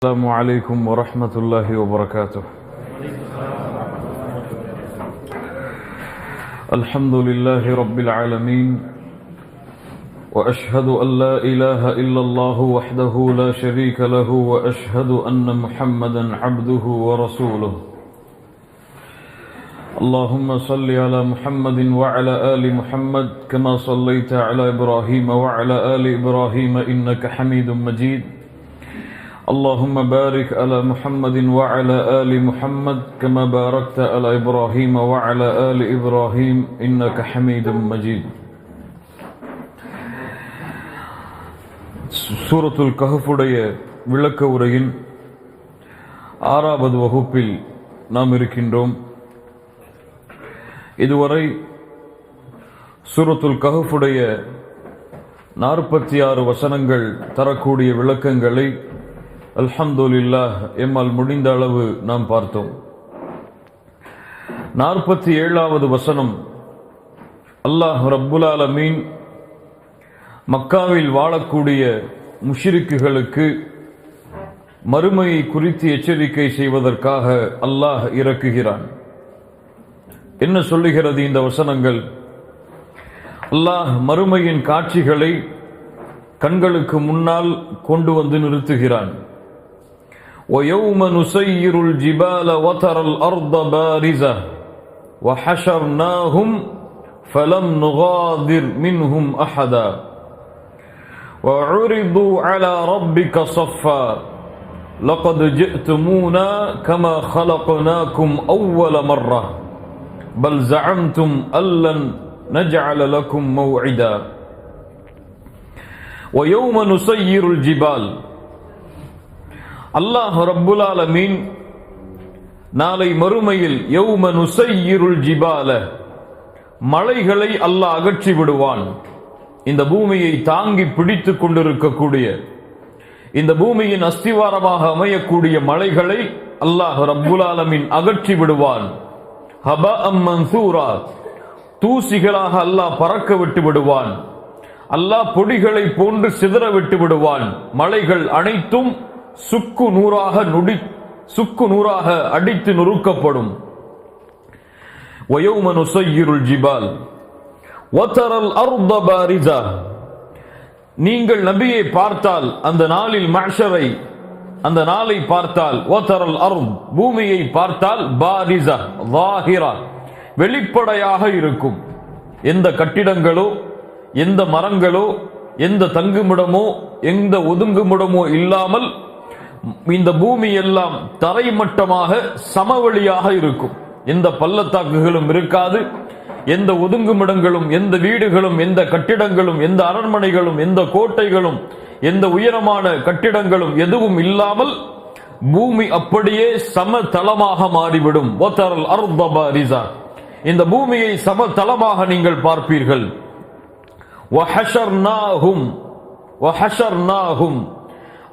السلام عليكم ورحمة الله وبركاته. الحمد لله رب العالمين، وأشهد أن لا إله إلا الله وحده لا شريك له، وأشهد أن محمدا عبده ورسوله. اللهم صل على محمد وعلى آل محمد كما صليت على إبراهيم وعلى آل إبراهيم إنك حميد مجيد. اللهم بارك على محمد وعلى آل محمد كما باركت على إبراهيم وعلى آل إبراهيم إنك حميد مجيد. சூரத்துல் கஹ்ஃபுடைய விளக்க உரையின் 6வது வகுப்பில் நாம் இருக்கின்றோம். இதுவரை சூரத்துல் கஹ்ஃபுடைய 46 வசனங்கள் தரக்கூடிய விளக்கங்களை அல்ஹம்துலில்லாஹ் எம்மால் முடிந்த அளவு நாம் பார்த்தோம். 47வது வசனம், அல்லாஹ் ரப்புல் ஆலமீன் மக்காவில் வாழக்கூடிய முஷ்ரிக்குகளுக்கு மறுமையை குறித்து எச்சரிக்கை செய்வதற்காக அல்லாஹ் இறக்குகிறான். என்ன சொல்லுகிறது இந்த வசனங்கள்? அல்லாஹ் மறுமையின் காட்சிகளை கண்களுக்கு முன்னால் கொண்டு வந்து நிறுத்துகிறான். وَيَوْمَ نُسَيِّرُ الْجِبَالَ وَتَرَى الْأَرْضَ بَارِزَةً وَحَشَرْنَاهُمْ فَلَمْ نُغَادِرْ مِنْهُمْ أَحَدًا وَعُرِضُوا عَلَى رَبِّكَ صَفًّا لَقَدْ جِئْتُمُونَا كَمَا خَلَقْنَاكُمْ أَوَّلَ مَرَّةٍ بَلْ زَعَمْتُمْ أَن لَّن نَّجْعَلَ لَكُمْ مَوْعِدًا. وَيَوْمَ نُسَيِّرُ الْجِبَالَ, அல்லாஹ் ரப்புல் ஆலமீன் நாளை மறுமையில் யௌம நுஸய்யிருல் ஜிபால, மலைகளை அல்லாஹ் அகற்றி விடுவான். இந்த பூமியை தாங்கி பிடித்துக் கொண்டிருக்கக்கூடிய, இந்த பூமியின் அஸ்திவாரமாக அமையக்கூடிய மலைகளை அல்லாஹ் ரப்புல் ஆலமீன் அகற்றி விடுவான். ஹபஅம் மன்சூரா, தூசிகளாக அல்லாஹ் பறக்க விட்டு விடுவான். அல்லாஹ் பொடிகளை போன்று சிதற விட்டு விடுவான். மலைகள் அனைத்தும் சுக்கு நூறாக அடித்து நொறுக்கப்படும். وَيَوْمَ نُسَيِّرُ الْجِبَالَ وَتَرَى الْأَرْضَ بَارِزَةً, நீங்கள் நபியை பார்த்தால் அந்த நாளில் மஹ்ஷரை, அந்த நாளை பார்த்தால் وَتَرَى الْأَرْضَ, பூமியை பார்த்தால் பாரிஸா ظاهرة, வெளிப்படையாக இருக்கும். எந்த கட்டிடங்களோ எந்த மரங்களோ எந்த தங்குமிடமோ எந்த ஒதுங்குமிடமோ இல்லாமல் இந்த பூமி எல்லாம் தரைமட்டமாக சமவெளியாக இருக்கும். எந்த பள்ளத்தாக்குகளும் இருக்காது, எந்த ஒதுங்குமிடங்களும் எந்த வீடுகளும் எந்த கட்டிடங்களும் எந்த அரண்மனைகளும் எந்த கோட்டைகளும் எந்த உயரமான கட்டிடங்களும் எதுவும் இல்லாமல் பூமி அப்படியே சமதளமாக மாறிவிடும். வதரல் அர்த பாரிஸா, இந்த பூமியை சமதளமாக நீங்கள் பார்ப்பீர்கள். வஹஷர்னாஹும்,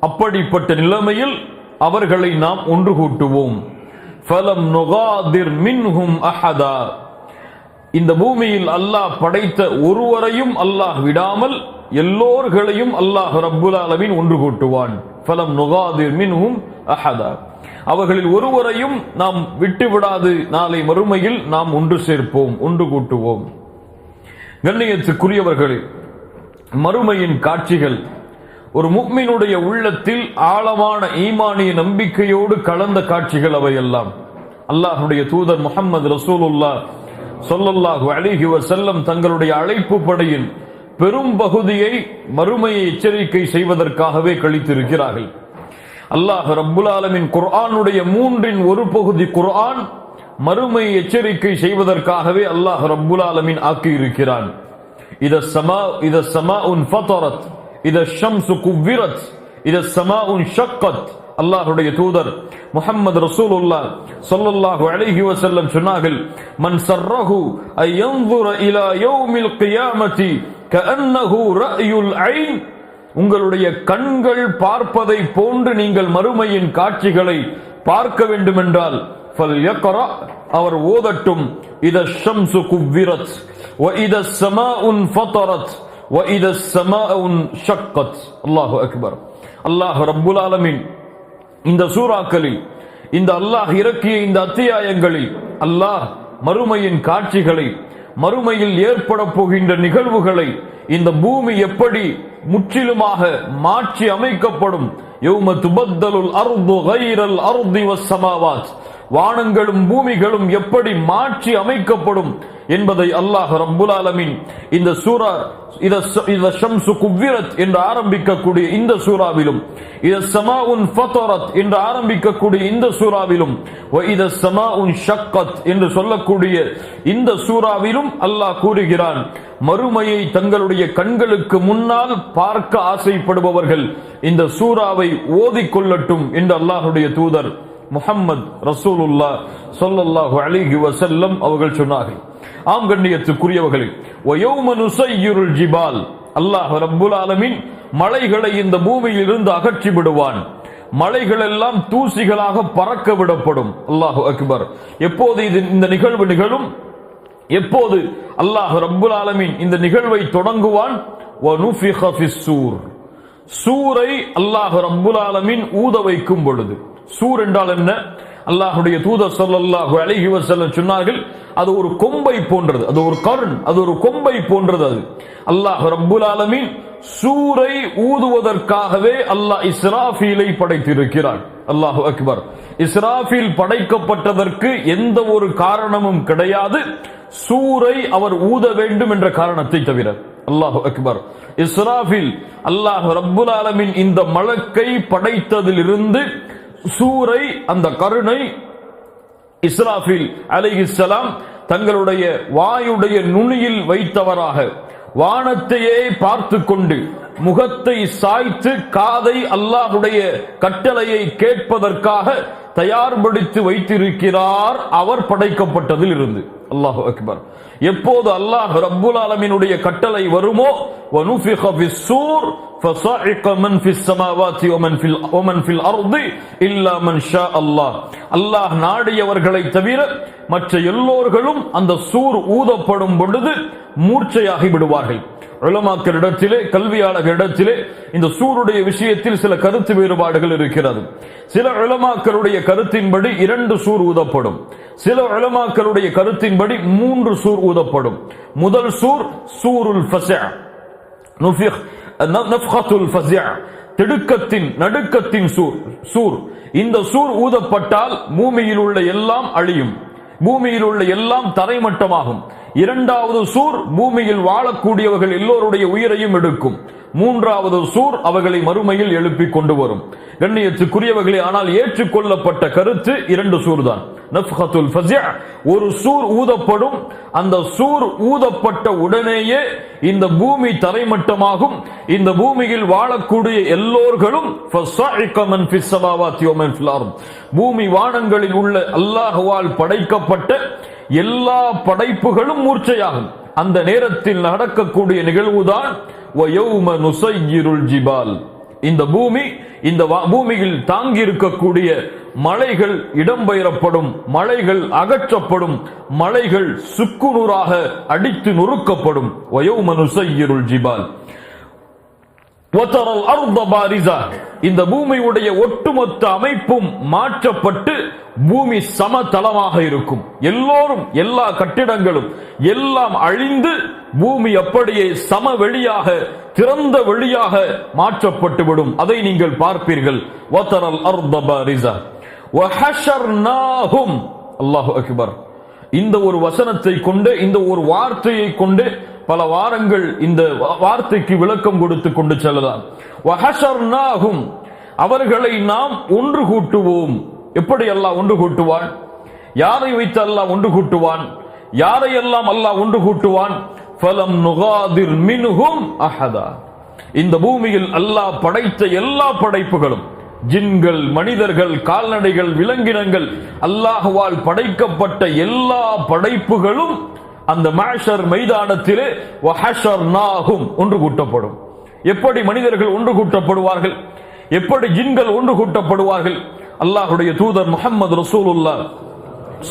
அப்படிப்பட்ட நிலைமையில் அவர்களை நாம் ஒன்று கூட்டுவோம். ஃபலம் நுகாதிர் மின்ஹும் அஹதா, இந்த பூமியில் அல்லாஹ் படைத்த ஒருவரையும் அல்லாஹ் விடாமல் எல்லோர்களையும் அல்லாஹ் ரப்புல் ஆலமீன் ஒன்று கூட்டுவான். ஃபலம் நுகாதிர் மின்ஹும் அஹதா, அவர்களில் ஒருவரையும் நாம் விட்டுவிடாது நாளை மறுமையில் நாம் ஒன்று சேர்ப்போம், ஒன்று கூட்டுவோம். கண்ணியத்துக்குரியவர்களே, மறுமையின் காட்சிகள் ஒரு முஃமினுடைய உள்ளத்தில் ஆழமான ஈமானிய நம்பிக்கையோடு கலந்த காட்சிகள் அவையெல்லாம். அல்லாஹ்வுடைய தூதர் முஹம்மது ரசூலுல்லாஹ் ஸல்லல்லாஹு அலைஹி வஸல்லம் தங்களுடைய அழைப்பு படையின் பெரும் பகுதியை மறுமையை எச்சரிக்கை செய்வதற்காகவே கழித்திருக்கிறார்கள். அல்லாஹ் ரப்புல் ஆலமீன் குர்ஆனுடைய 1/3 பகுதி குர்ஆன் மறுமையை எச்சரிக்கை செய்வதற்காகவே அல்லாஹ் ரப்புல் ஆலமீன் ஆக்கி இருக்கிறான். இத ஸமாஉன் ஃபதரத், இத ஷம்சு குவ்விரத், இத ஸமாஉன் ஷக்கத். அல்லாஹ்வுடைய தூதர் முஹம்மது ரசூலுல்லாஹ் ஸல்லல்லாஹு அலைஹி வஸல்லம் சொன்னார்கள், மன் ஸர்ரஹு அன் யன்ظுர இலா யௌமில் கியாமத்தி கஅன்னஹு ரஅயுல் ஐன், உங்களுடைய கண்கள் பார்ப்பதை போன்று நீங்கள் மறுமையின் காட்சிகளை பார்க்க வேண்டுமென்றால் ஃபல்யக்ரா, அவர் ஓதட்டும், இத ஷம்சு குவ்விரத் வ இத ஸமாஉன் ஃபதரத் வ இத ஸமாஉன் ஷக்கத். அல்லாஹு அக்பர். அல்லாஹ் ரப்புல் ஆலமீன் இந்த சூறாக்களில், இந்த அல்லாஹ் இறக்கிய இந்த அத்தியாயங்களில் அல்லாஹ் மறுமையின் காட்சிகளை, மறுமையில் ஏற்பட போகின்ற நிகழ்வுகளை, இந்த பூமி எப்படி முற்றிலுமாக மாற்றி அமைக்கப்படும், யௌம துபத்தலுல் அர்து கைரல் அர்தி வஸ்ஸமாவாத், வானங்களும் பூமிகளும் எப்படி மாற்றி அமைக்கப்படும் என்பதை அல்லாஹ் ரப்புல் ஆலமீன் இந்த சூரா இத ஷம்சு குவ்விரத் என்று ஆரம்பிக்கக்கூடிய இந்த சூறாவிலும், இத ஸமாஉன் ஃபதரத் என்று ஆரம்பிக்கக்கூடிய இந்த சூறாவிலும், வ இத ஸமாஉன் ஷக்கத் என்று சொல்லக்கூடிய இந்த சூறாவிலும் அல்லாஹ் கூறுகிறான், மறுமையை தங்களுடைய கண்களுக்கு முன்னால் பார்க்க ஆசைப்படுபவர்கள் இந்த சூறாவை ஓதிக்கொள்ளட்டும் என்று அல்லாஹ்வுடைய தூதர் முஹம்மது ரசூலுல்லாஹ் ஸல்லல்லாஹு அலைஹி வஸல்லம் அவர்கள் சொன்னார்கள். ஆம் கண்ணியத்துக்குரியவர்களே, வயௌம நுஸய்யிருல் ஜிபால், அல்லாஹ் ரப்புல் ஆலமீன் மலைகளை இந்த பூமியில் இருந்து அகற்றி விடுவான். மலைகள் எல்லாம் தூசிகளாக பறக்க விடப்படும். அல்லாஹு அக்பர். எப்போது இந்த நிகழ்வு நிகழும், எப்போது அல்லாஹ் ரப்புல் ஆலமீன் இந்த நிகழ்வை தொடங்குவான், வனுஃபிக ஃபிஸ்ஸூர், சூரை அல்லாஹ் ரப்புல் ஆலமீன் ஊத வைக்கும் பொழுது. சூர் என்றால் என்ன? அல்லாஹ்வுடைய தூதர் ஸல்லல்லாஹு அலைஹி வஸல்லம் சொன்னார்கள், அது ஒரு கொம்பை போன்றது, அது ஒரு கர்ன், அது ஒரு கொம்பை போன்றது. அது அல்லாஹ் ரப்புல் ஆலமீன் சூரை ஊதுவதற்காகவே அல்லாஹ் இஸ்ராஃபீலை படைத்திருக்கிறார். அல்லாஹு அக்பர். இஸ்ராஃபீல் படைக்கப்பட்டதற்கு எந்த ஒரு காரணமும் கிடையாது, சூரை அவர் ஊத வேண்டும் என்ற காரணத்தை தவிர. அல்லாஹு அக்பர். இஸ்ராஃபீல் அல்லாஹ் ரப்புல் ஆலமீன் இந்த மலக்கை படைத்ததிலிருந்து சூரை, அந்த கருணை இஸ்ராஃபீல் அலைஹிஸ்ஸலாம் தங்களுடைய வாயுடைய நுனியில் வைத்தவராக வானத்தையே பார்த்து கொண்டு முகத்தை சாய்த்து காதை அல்லாஹ்வுடைய கட்டளையை கேட்பதற்காக தயார்படுத்தி வைத்திருக்கிறார் அவர் படைக்கப்பட்டதில் இருந்து. அல்லாஹு அக்பர். எப்போது அல்லாஹ் ரப்புல் ஆலமீனுடைய கட்டளை வருமோ, வனுஃபிக ஃபிஸ்ஸூர் ஃபஸாஇக மன் ஃபிஸ் ஸமாவாதி வமன் ஃபில் அர்தி இல்லா மன் ஷா அல்லாஹ், அல்லாஹ் நாடியவர்களை தவிர மற்ற எல்லோர்களும் அந்த சூர் ஊதப்படும் பொழுது மூர்ச்சையாகி விடுவார்கள். உலமாக்களிடத்திலே, கல்வியாளர்களிடத்திலே இந்த சூருடைய விஷயத்தில் சில கருத்து வேறுபாடுகள் இருக்கிறது. சில உலமாக்களுடைய கருத்தின்படி 2 சூர் ஊதப்படும், சில உலமாக்களுடைய கருத்தின்படி 3 சூர் ஊதப்படும். முதல் சூர் சூருல் ஃபஸஅ, நஃப்கத்துல் ஃபஸஅ, திடுக்கத்தின் நடுக்கத்தின் சூர். இந்த சூர் ஊதப்பட்டால் பூமியில் உள்ள எல்லாம் அழியும், பூமியில் உள்ள எல்லாம் தரைமட்டமாகும். இரண்டாவது சூர் பூமியில் வாழக்கூடியவர்கள் எல்லோருடைய உயிரையும் எடுக்கும். மூன்றாவது சூர் அவர்களை மறுமையில் எழுப்பி கொண்டு வரும். கண்ணியத்துக்குரியவர்களே, ஆனால் ஏற்றுக்கொள்ளப்பட்ட கருத்து 2 சூர் தான். நஃப்கத்துல் ஃபஸஅ, ஒரு சூர் ஊதப்படும், அந்த சூர் ஊதப்பட்ட உடனேயே இந்த பூமி தரைமட்டமாகும். இந்த பூமியில் வாழக்கூடிய எல்லோர்களும் ஃபஸாஇக மன் ஃபிஸ் ஸமாவாதி வமன் ஃபில் அர்த், பூமி வானங்களில் உள்ள அல்லாஹ்வால் படைக்கப்பட்ட எல்லா படைப்புகளும் மூர்ச்சையாகும். அந்த நேரத்தில் நடக்கக்கூடிய நிகழ்வுதான் வயௌம நுஸய்யிருல் ஜிபால். இந்த பூமி, இந்த பூமியில் தாங்கி இருக்கக்கூடிய மலைகள் இடம்பெயரப்படும், மலைகள் அகற்றப்படும், மலைகள் சுக்குநூறாக அடித்து நொறுக்கப்படும். வயௌம நுஸய்யிருல் ஜிபால் வதரல் அர்த பாரிஸா, இந்த பூமியுடைய ஒட்டுமொத்த அமைப்பும் மாற்றப்பட்டு பூமி சமதளமாக இருக்கும். எல்லோரும், எல்லா கட்டிடங்களும் எல்லாம் அழிந்து பூமி அப்படியே சமவெளியாக, திறந்த வெளியாக மாற்றப்பட்டுவிடும். அதை நீங்கள் பார்ப்பீர்கள். வதரல் அர்த பாரிஸா வஹஷர்நாஹும். அல்லாஹு அக்பர். இந்த ஒரு வசனத்தை கொண்டு, இந்த ஒரு வார்த்தையை கொண்டு பல வாரங்கள் இந்த வார்த்தைக்கு விளக்கம் கொடுத்து கொண்டு செல்லலாம். வஹஷர்நாஹும், அவர்களை நாம் ஒன்று கூட்டுவோம். எப்படி அல்லாஹ் ஒன்று கூட்டுவான்? யாரை வைத்து அல்லாஹ் ஒன்று கூட்டுவான்? யாரையெல்லாம் அல்லாஹ் ஒன்று கூட்டுவான்? ஃபலம் நுகாதிர் மின்ஹும் அஹதா. இந்த பூமியில் அல்லாஹ் படைத்த எல்லா படைப்புகளும், ஜின்கள், மனிதர்கள், கால்நடைகள், விலங்கினங்கள், அல்லாஹ்வால் படைக்கப்பட்ட எல்லா படைப்புகளும் அந்த மஹ்ஷர் மைதானத்திலே வஹஷர்நாஹும் ஒன்று கூட்டப்படும். எப்படி மனிதர்கள் ஒன்று கூட்டப்படுவார்கள்? எப்படி ஜின்கள் ஒன்று கூட்டப்படுவார்கள்? அல்லாஹ்வுடைய தூதர் முஹம்மது ரசூலுல்லாஹ்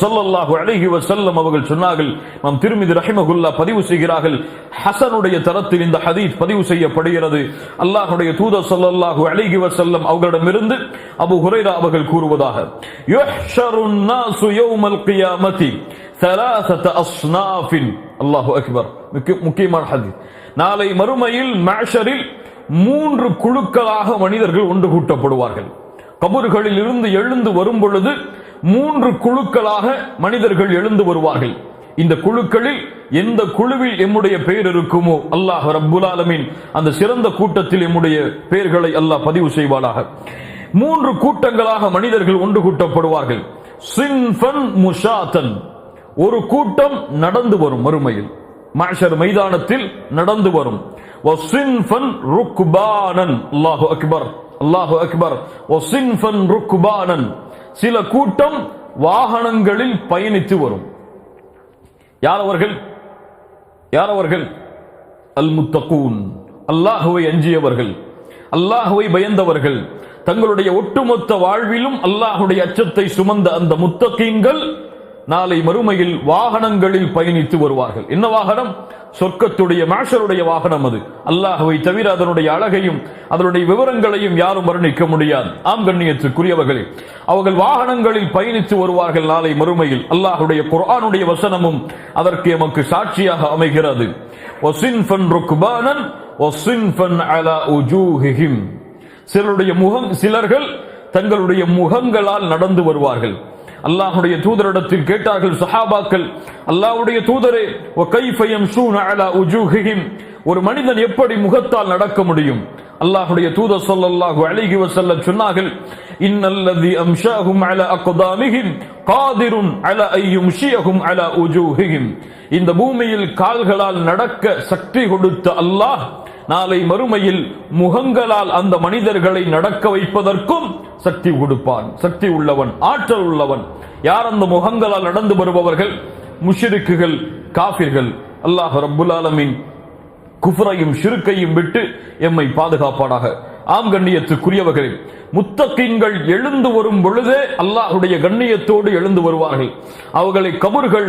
ஸல்லல்லாஹு அலைஹி வஸல்லம் அவர்கள் சொன்னார்கள். நாம் திர்மிதி ரஹிமஹுல்லாஹ் பதிவு செய்கிறார்கள், ஹஸனுடைய தரத்தில் இந்த ஹதீஸ் பதிவு செய்யப்படுகிறது. அல்லாஹ்வுடைய தூதர் ஸல்லல்லாஹு அலைஹி வஸல்லம் அவர்களிடமிருந்து அபூ ஹுரைரா அவர்கள் கூறுவதாக, யுஹ்ஷருன் நாசு யௌமல் கியாமத்தி ثلاثة أصناف. அல்லாஹு அக்பர். முக்கியமான ஹதீஸ். நாளை மறுமையில் மஹ்ஷரில் 3 குழுக்களாக மனிதர்கள் ஒன்று கூட்டப்படுவார்கள். கபர்களில் இருந்து எழுந்து வரும் பொழுது 3 குழுக்களாக மனிதர்கள் எழுந்து வருவார்கள். இந்த குழுக்களில் எந்த குழுவில் எம்முடைய பெயர் இருக்குமோ அல்லாஹ் ரப்புல் ஆலமீன் அந்த சிறந்த கூட்டத்தில் எம்முடைய பெயர்களை அல்லாஹ் பதிவு செய்வானாக. 3 கூட்டங்களாக மனிதர்கள் ஒன்று கூட்டப்படுவார்கள். சின்ஃபன் முஷாத்தன், ஒரு கூட்டம் நடந்து வரும், மறுமையில் மஹ்ஷர் மைதானத்தில் நடந்து வரும். வசின்ஃபன் ருக்பானன், அல்லாஹு அக்பர், அல்லாஹு அக்பர். வசின்ஃபன் ருக்பானன், சில கூட்டம் வாகனங்களில் பயணித்து வரும். யார் அவர்கள்? யார் அவர்கள்? அல் முத்தகூன், அல்லாஹுவை அஞ்சியவர்கள், அல்லாஹுவை பயந்தவர்கள், தங்களுடைய ஒட்டுமொத்த வாழ்விலும் அல்லாஹுடைய அச்சத்தை சுமந்த அந்த முத்தகீன்கள் நாளை மறுமையில் வாகனங்களில் பயணித்து வருவார்கள். என்ன வாகனம்? சொர்க்கத்துடைய மஹ்ஷருடைய வாகனம். அது அல்லாஹ்வை தவிர அதனுடைய அழகையும் அதனுடைய விவரங்களையும் யாரும் வர்ணிக்க முடியாது. ஆம் கண்ணியத்துக்குரியவர்களே, அவர்கள் வாகனங்களில் பயணித்து வருவார்கள் நாளை மறுமையில். அல்லாஹ்வுடைய குர்ஆனுடைய வசனமும் அதற்கு எமக்கு சாட்சியாக அமைகிறது. வசின்ஃபன் ருக்பானன் வசின்ஃபன் அலா உஜூஹிஹிம், சிலர்கள் தங்களுடைய முகங்களால் நடந்து வருவார்கள். அல்லாஹ்வுடைய தூதரிடத்தில் கேட்டார்கள் சஹாபாக்கள், அல்லாஹ்வுடைய தூதரே, வ கைஃப யம்ஷூன அலா உஜூஹிஹிம், ஒரு மனிதன் எப்படி முகத்தால் நடக்க முடியும்? அல்லாஹ்வுடைய தூதர் ஸல்லல்லாஹு அலைஹி வஸல்லம் சொன்னார்கள், இன்னல்லதி அம்ஷாஹும் அலா அக்தாமிஹிம் காதிருன் அலா அய்யும்ஷியஹும் அலா உஜூஹிஹிம், இந்த பூமியில் கால்களால் நடக்க சக்தி கொடுத்த அல்லாஹ் நாளை மறுமையில் முகங்களால் அந்த மனிதர்களை நடக்க வைப்பதற்கும் சக்தி கொடுப்பான். சக்தி உள்ளவன், ஆற்றல் உள்ளவன். யார் அந்த முகங்களால் நடந்து வருபவர்கள்? முஷ்ரிக்குகள், காஃபிர்கள். அல்லாஹ் ரப்புல் ஆலமீன் குஃப்ரையும் ஷிர்கையும் விட்டு எம்மை பாதுகாப்பானாக. ஆம் கண்ணியத்துக்குரியவர்களே, முத்தகீன்கள் எழுந்து வரும் பொழுதே அல்லாஹ்வுடைய கண்ணியத்தோடு எழுந்து வருவார்கள். அவர்களை கபர்கள்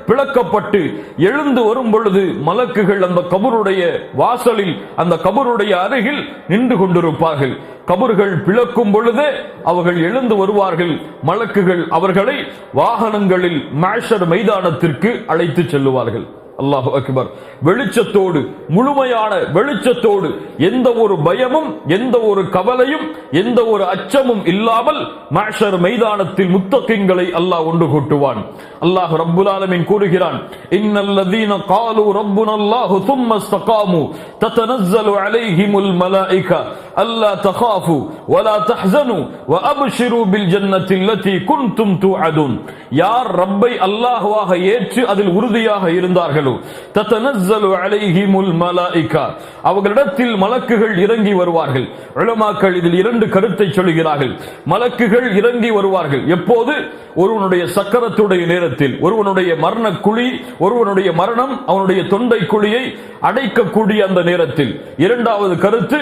பிளக்கப்பட்டு எழுந்து வரும் பொழுது மலக்குகள் அந்த கபருடைய வாசலில், அந்த கபருடைய அருகில் நின்று கொண்டிருப்பார்கள். கபர்கள் பிளக்கும் பொழுதே அவர்கள் எழுந்து வருவார்கள். மலக்குகள் அவர்களை வாகனங்களில் மஹ்ஷர் மைதானத்திற்கு அழைத்து செல்லுவார்கள். அல்லாஹு அக்பர். வெளிச்சத்தோடு, முழுமையான வெளிச்சத்தோடு, எந்த ஒரு பயமும் எந்த ஒரு கவலையும் எந்த ஒரு அச்சமும் இல்லாமல் மஹ்ஷர் மைதானத்தில் முத்தகீன்களை அல்லாஹ் ஒன்று கூட்டுவான். அல்லாஹ் ரப்புல் ஆலமீன் கூறுகிறான், இன்னல்லதீன காலு ரப்புனல்லாஹு ثم استقاموا تتنزل عليهم الملائكة ألا تخافوا ولا تحزنوا وأبشروا بالجنة التي كنتم توعدون. யார் ரப்பை அல்லாஹ்வாக ஏற்று அதில் உறுதியாக இருந்தார்களோ, தத்தனஸ்ஸலு அலைஹிமுல் மலாயிகா, அவர்களிடத்தில் மலக்குகள் இறங்கி வருவார்கள். உலமாக்கள் இதில் 2 கருத்தை சொல்கிறார்கள். மலக்குகள் இறங்கி வருவார்கள் எப்போது? ஒருவனுடைய சக்கரத்துடைய நேரத்தில், ஒருவனுடைய மரண குழி, ஒருவனுடைய மரணம் அவனுடைய தொண்டை குழியை அடைக்கக்கூடிய அந்த நேரத்தில். இரண்டாவது கருத்து,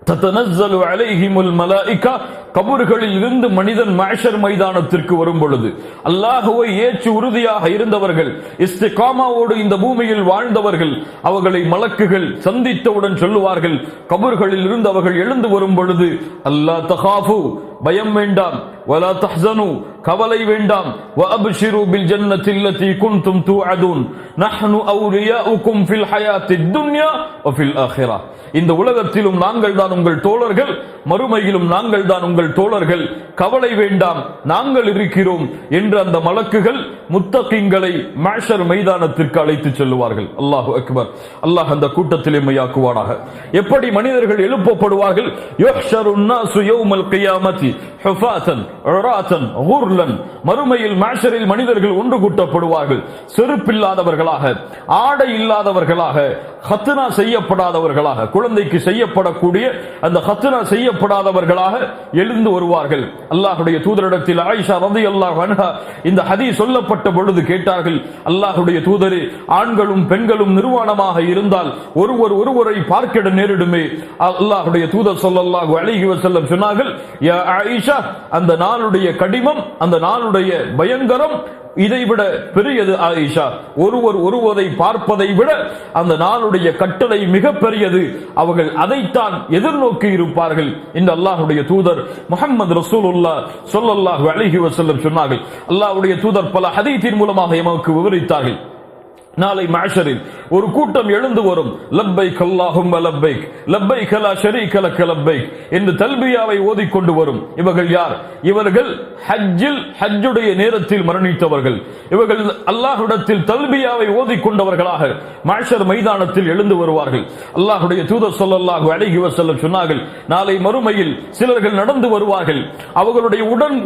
தத்தனஸ்ஸலு அலைஹிமுல் மலாயிகா, கபர்களில் இருந்து மனிதன் மஹ்ஷர் மைதானத்திற்கு வரும் பொழுது அல்லாஹ்வை ஏற்று உறுதியாக இருந்தவர்கள், இஸ்திகாமாவோடு இந்த பூமியில் வாழ்ந்தவர்கள், அவர்களை மலக்குகள் சந்தித்தவுடன் சொல்லுவார்கள், கபர்களில் இருந்து அவர்கள் எழுந்து வரும் பொழுது, அல்லா தகாஃபு, பயம் வேண்டாம், வலா தஹ்ஸனு, கவலை வேண்டாம், வ அப்ஷிரு பில் ஜன்னத்தி அல்லதி குன்தும் துஅதுன், நஹ்னு அவ்லியாஉக்கும் ஃபில் ஹயாத்தித் துன்யா வ ஃபில் ஆখিরাহ, இந்த உலகத்திலும் நாங்கள் தான் உங்கள் தோழர்கள், மறுமையிலும் நாங்கள் தான் உங்கள் தோழர்கள், கவலை வேண்டாம், நாங்கள் இருக்கிறோம் என்று அந்த மலக்குகள் முத்தகீன்களை மஹ்ஷர் மைதானத்திற்கு அழைத்து செல்லுவார்கள். அல்லாஹு அக்பர். அல்லாஹ் அந்த கூட்டத்தில் எம்மையாக்குவானாக. எப்படி மனிதர்கள் எழுப்பப்படுவார்கள்? யுஹ்ஷருன் நாசு யௌமல் கியாமத்தி ஹுஃபாத்தன் உராத்தன் குர்லன், மறுமையில் மஹ்ஷரில் மனிதர்கள் ஒன்று கூட்டப்படுவார்கள். செருப்பில்லாதவர்களாக, ஆடை இல்லாதவர்களாக, ஹத்னா செய்யப்படாதவர்களாக, குழந்தைக்கு செய்யப்படக்கூடிய அந்த ஹத்னா செய்யப்படாதவர்களாக எழுந்து வருவார்கள். அல்லாஹ்வுடைய தூதரிடத்தில் ஆயிஷா ரலியல்லாஹு அன்ஹா இந்த ஹதீஸ் சொல்லப்பட்ட பொழுது கேட்டார்கள், அல்லாஹ்வுடைய தூதரே, ஆண்களும் பெண்களும் நிர்வாணமாக இருந்தால் ஒருவரை பார்க்க நேரிடுமே. அல்லாஹ்வுடைய தூதர் ஸல்லல்லாஹு அலைஹி வஸல்லம் சொன்னார்கள், யா ஆயிஷா ஆயிஷா, அந்த நாளுடைய கடிமம், அந்த நாளுடைய பயங்கரம் இதைவிட பெரியது ஆயிஷா. ஒருவரை பார்ப்பதை விட அந்த நாளுடைய கட்டளை மிக பெரியது. அவர்கள் அதைத்தான் எதிர்நோக்கி இருப்பார்கள் என்று அல்லாஹ்வுடைய தூதர் முஹம்மது ரசூலுல்லாஹ் ஸல்லல்லாஹு அலைஹி வஸல்லம் சொன்னார்கள். அல்லாஹ்வுடைய தூதர் பல ஹதீஸின் மூலமாக எமக்கு விவரித்தார்கள். நாளை மஹ்ஷரில் ஒரு கூட்டம் எழுந்து வரும். லப்பைக் அல்லாஹும்ம லப்பைக் லப்பைக் லா ஷரீக லக லப்பைக் என்று தல்பியாவை ஓதிக்கொண்டு வரும். இவர்கள் யார்? இவர்கள் ஹஜ்ஜுடைய நேரத்தில் மரணித்தவர்கள். இவர்கள் அல்லாஹ்விடத்தில் தல்பியாவை ஓதிக்கொண்டவர்களாக மஹ்ஷர் மைதானத்தில் எழுந்து வருவார்கள். அல்லாஹ்வுடைய தூதர் ஸல்லல்லாஹு அலைஹி வஸல்லம் சொன்னார்கள், நாளை மறுமையில் சிலர்கள் நடந்து வருவார்கள். அவர்களுடைய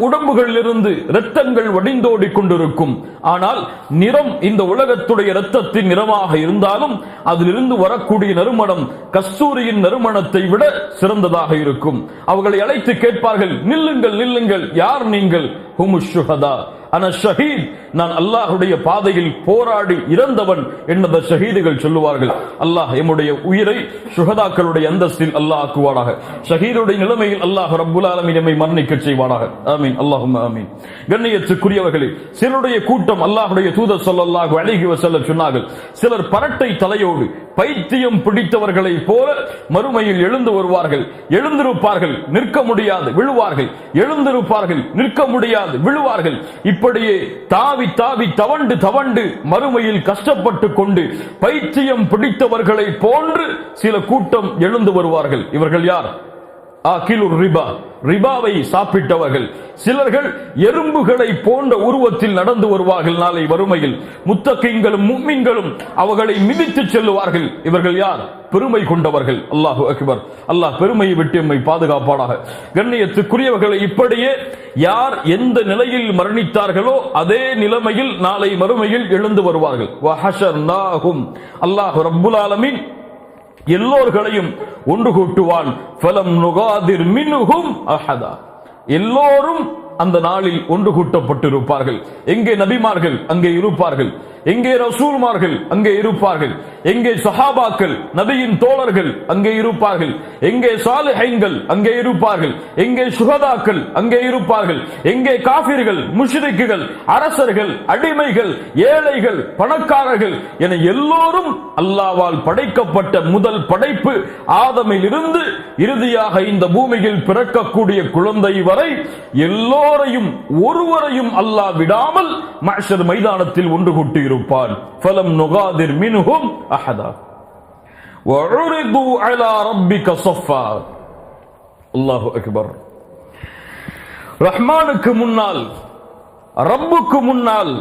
உடம்புகளிலிருந்து இரத்தங்கள் வடிந்தோடி கொண்டிருக்கும். ஆனால் நிறம் இந்த உலகத்துடைய இரத்தத்தின் நிறமாக இருந்தாலும் அதிலிருந்து வரக்கூடிய நறுமணம் கஸ்தூரியின் நறுமணத்தை விட சிறந்ததாக இருக்கும். அவர்களை அழைத்து கேட்பார்கள், நில்லுங்கள் நில்லுங்கள், யார் நீங்கள்? ஹுமுஷ் ஷுஹதா, அன ஷஹீத், நான் அல்லாஹ்வுடைய பாதையில் போராடி இறந்தவன் என்ற ஷஹீதுகள் சொல்லுவார்கள். அல்லாஹ் எம்முடைய உயிரை ஷுஹதாக்களுடைய அந்தஸ்தில் அல்லாஹ் ஆக்குவானாக. ஷஹீதுடைய நிலைமையில் அல்லாஹ் ரப்புல் ஆலமீன் நம்மை மரணிக்க செய்வானாக. ஆமீன், அல்லாஹும்ம ஆமீன். கண்ணியத்துக்குரியவர்களே, சிலருடைய கூட்டம் அல்லாஹ்வுடைய தூதர் ஸல்லல்லாஹு அலைஹி வஸல்லம் சொன்னார்கள், சிலர் பரட்டை தலையோடு பைத்தியம் பிடித்தவர்களை போல மறுமையில் எழுந்து வருவார்கள். எழுந்திருப்பார்கள், நிற்க முடியாது விழுவார்கள். எழுந்திருப்பார்கள், நிற்க முடியாது விழுவார்கள். இப்படியே தாவி தாவி தவண்டு தவண்டு மறுமையில் கஷ்டப்பட்டு கொண்டு பைத்தியம் பிடித்தவர்களை போன்று சில கூட்டம் எழுந்து வருவார்கள். இவர்கள் யார்? ஆகிலுர் ரிபா, ரிபாவை சாப்பிட்டவர்கள். சிலர்கள் எறும்புகளை போன்ற உருவத்தில் நடந்து வருவார்கள். நாளை வறுமையில் முத்தகீன்களும் முஃமின்களும் அவர்களை மிதித்து செல்லுவார்கள். இவர்கள் யார்? பெருமை கொண்டவர்கள். அல்லாஹு அக்பர். அல்லாஹ் பெருமையை விட்டு எம்மை பாதுகாப்பானாக. கண்ணியத்துக்குரியவர்களை, இப்படியே யார் எந்த நிலையில் மரணித்தார்களோ அதே நிலைமையில் நாளை மறுமையில் எழுந்து வருவார்கள். வஹஷர்நாஹும், அல்லாஹ் ரப்புல் ஆலமீன் எல்லோர்களையும் ஒன்று கூட்டுவான். ஃபலம் நுகாதிர் மின்ஹும் அஹதா, எல்லோரும் அந்த நாளில் ஒன்று கூட்டப்பட்டிருப்பார்கள். எங்கே நபிமார்கள் அங்கே இருப்பார்கள், எங்கே ரசூல்மார்கள் அங்கே இருப்பார்கள், எங்கே சஹாபாக்கள் நபியின் தோழர்கள் அங்கே இருப்பார்கள், எங்கே சாலிஹீன்கள் அங்கே இருப்பார்கள், எங்கே சுஹதாக்கள் அங்கே இருப்பார்கள், எங்கே காஃபிர்கள் முஷ்ரிக்குகள் அரசர்கள் அடிமைகள் ஏழைகள் பணக்காரர்கள் என எல்லோரும் அல்லாஹ்வால் படைக்கப்பட்ட முதல் படைப்பு ஆதமில் இருந்து இறுதியாக இந்த பூமியில் பிறக்கக்கூடிய குழந்தை வரை எல்லோரையும் ஒருவரையும் அல்லாஹ் விடாமல் மஹ்ஷர் மைதானத்தில் ஒன்று கூட்டி இருப்பான். ஃபலம் நுகாதிர் மின்ஹும் அஹதா வஉரிது அலா ரப்பிக ஸஃபா. அல்லாஹு அக்பர். ரஹ்மானுக்கு முன்னால், ரப்புக்கு முன்னால்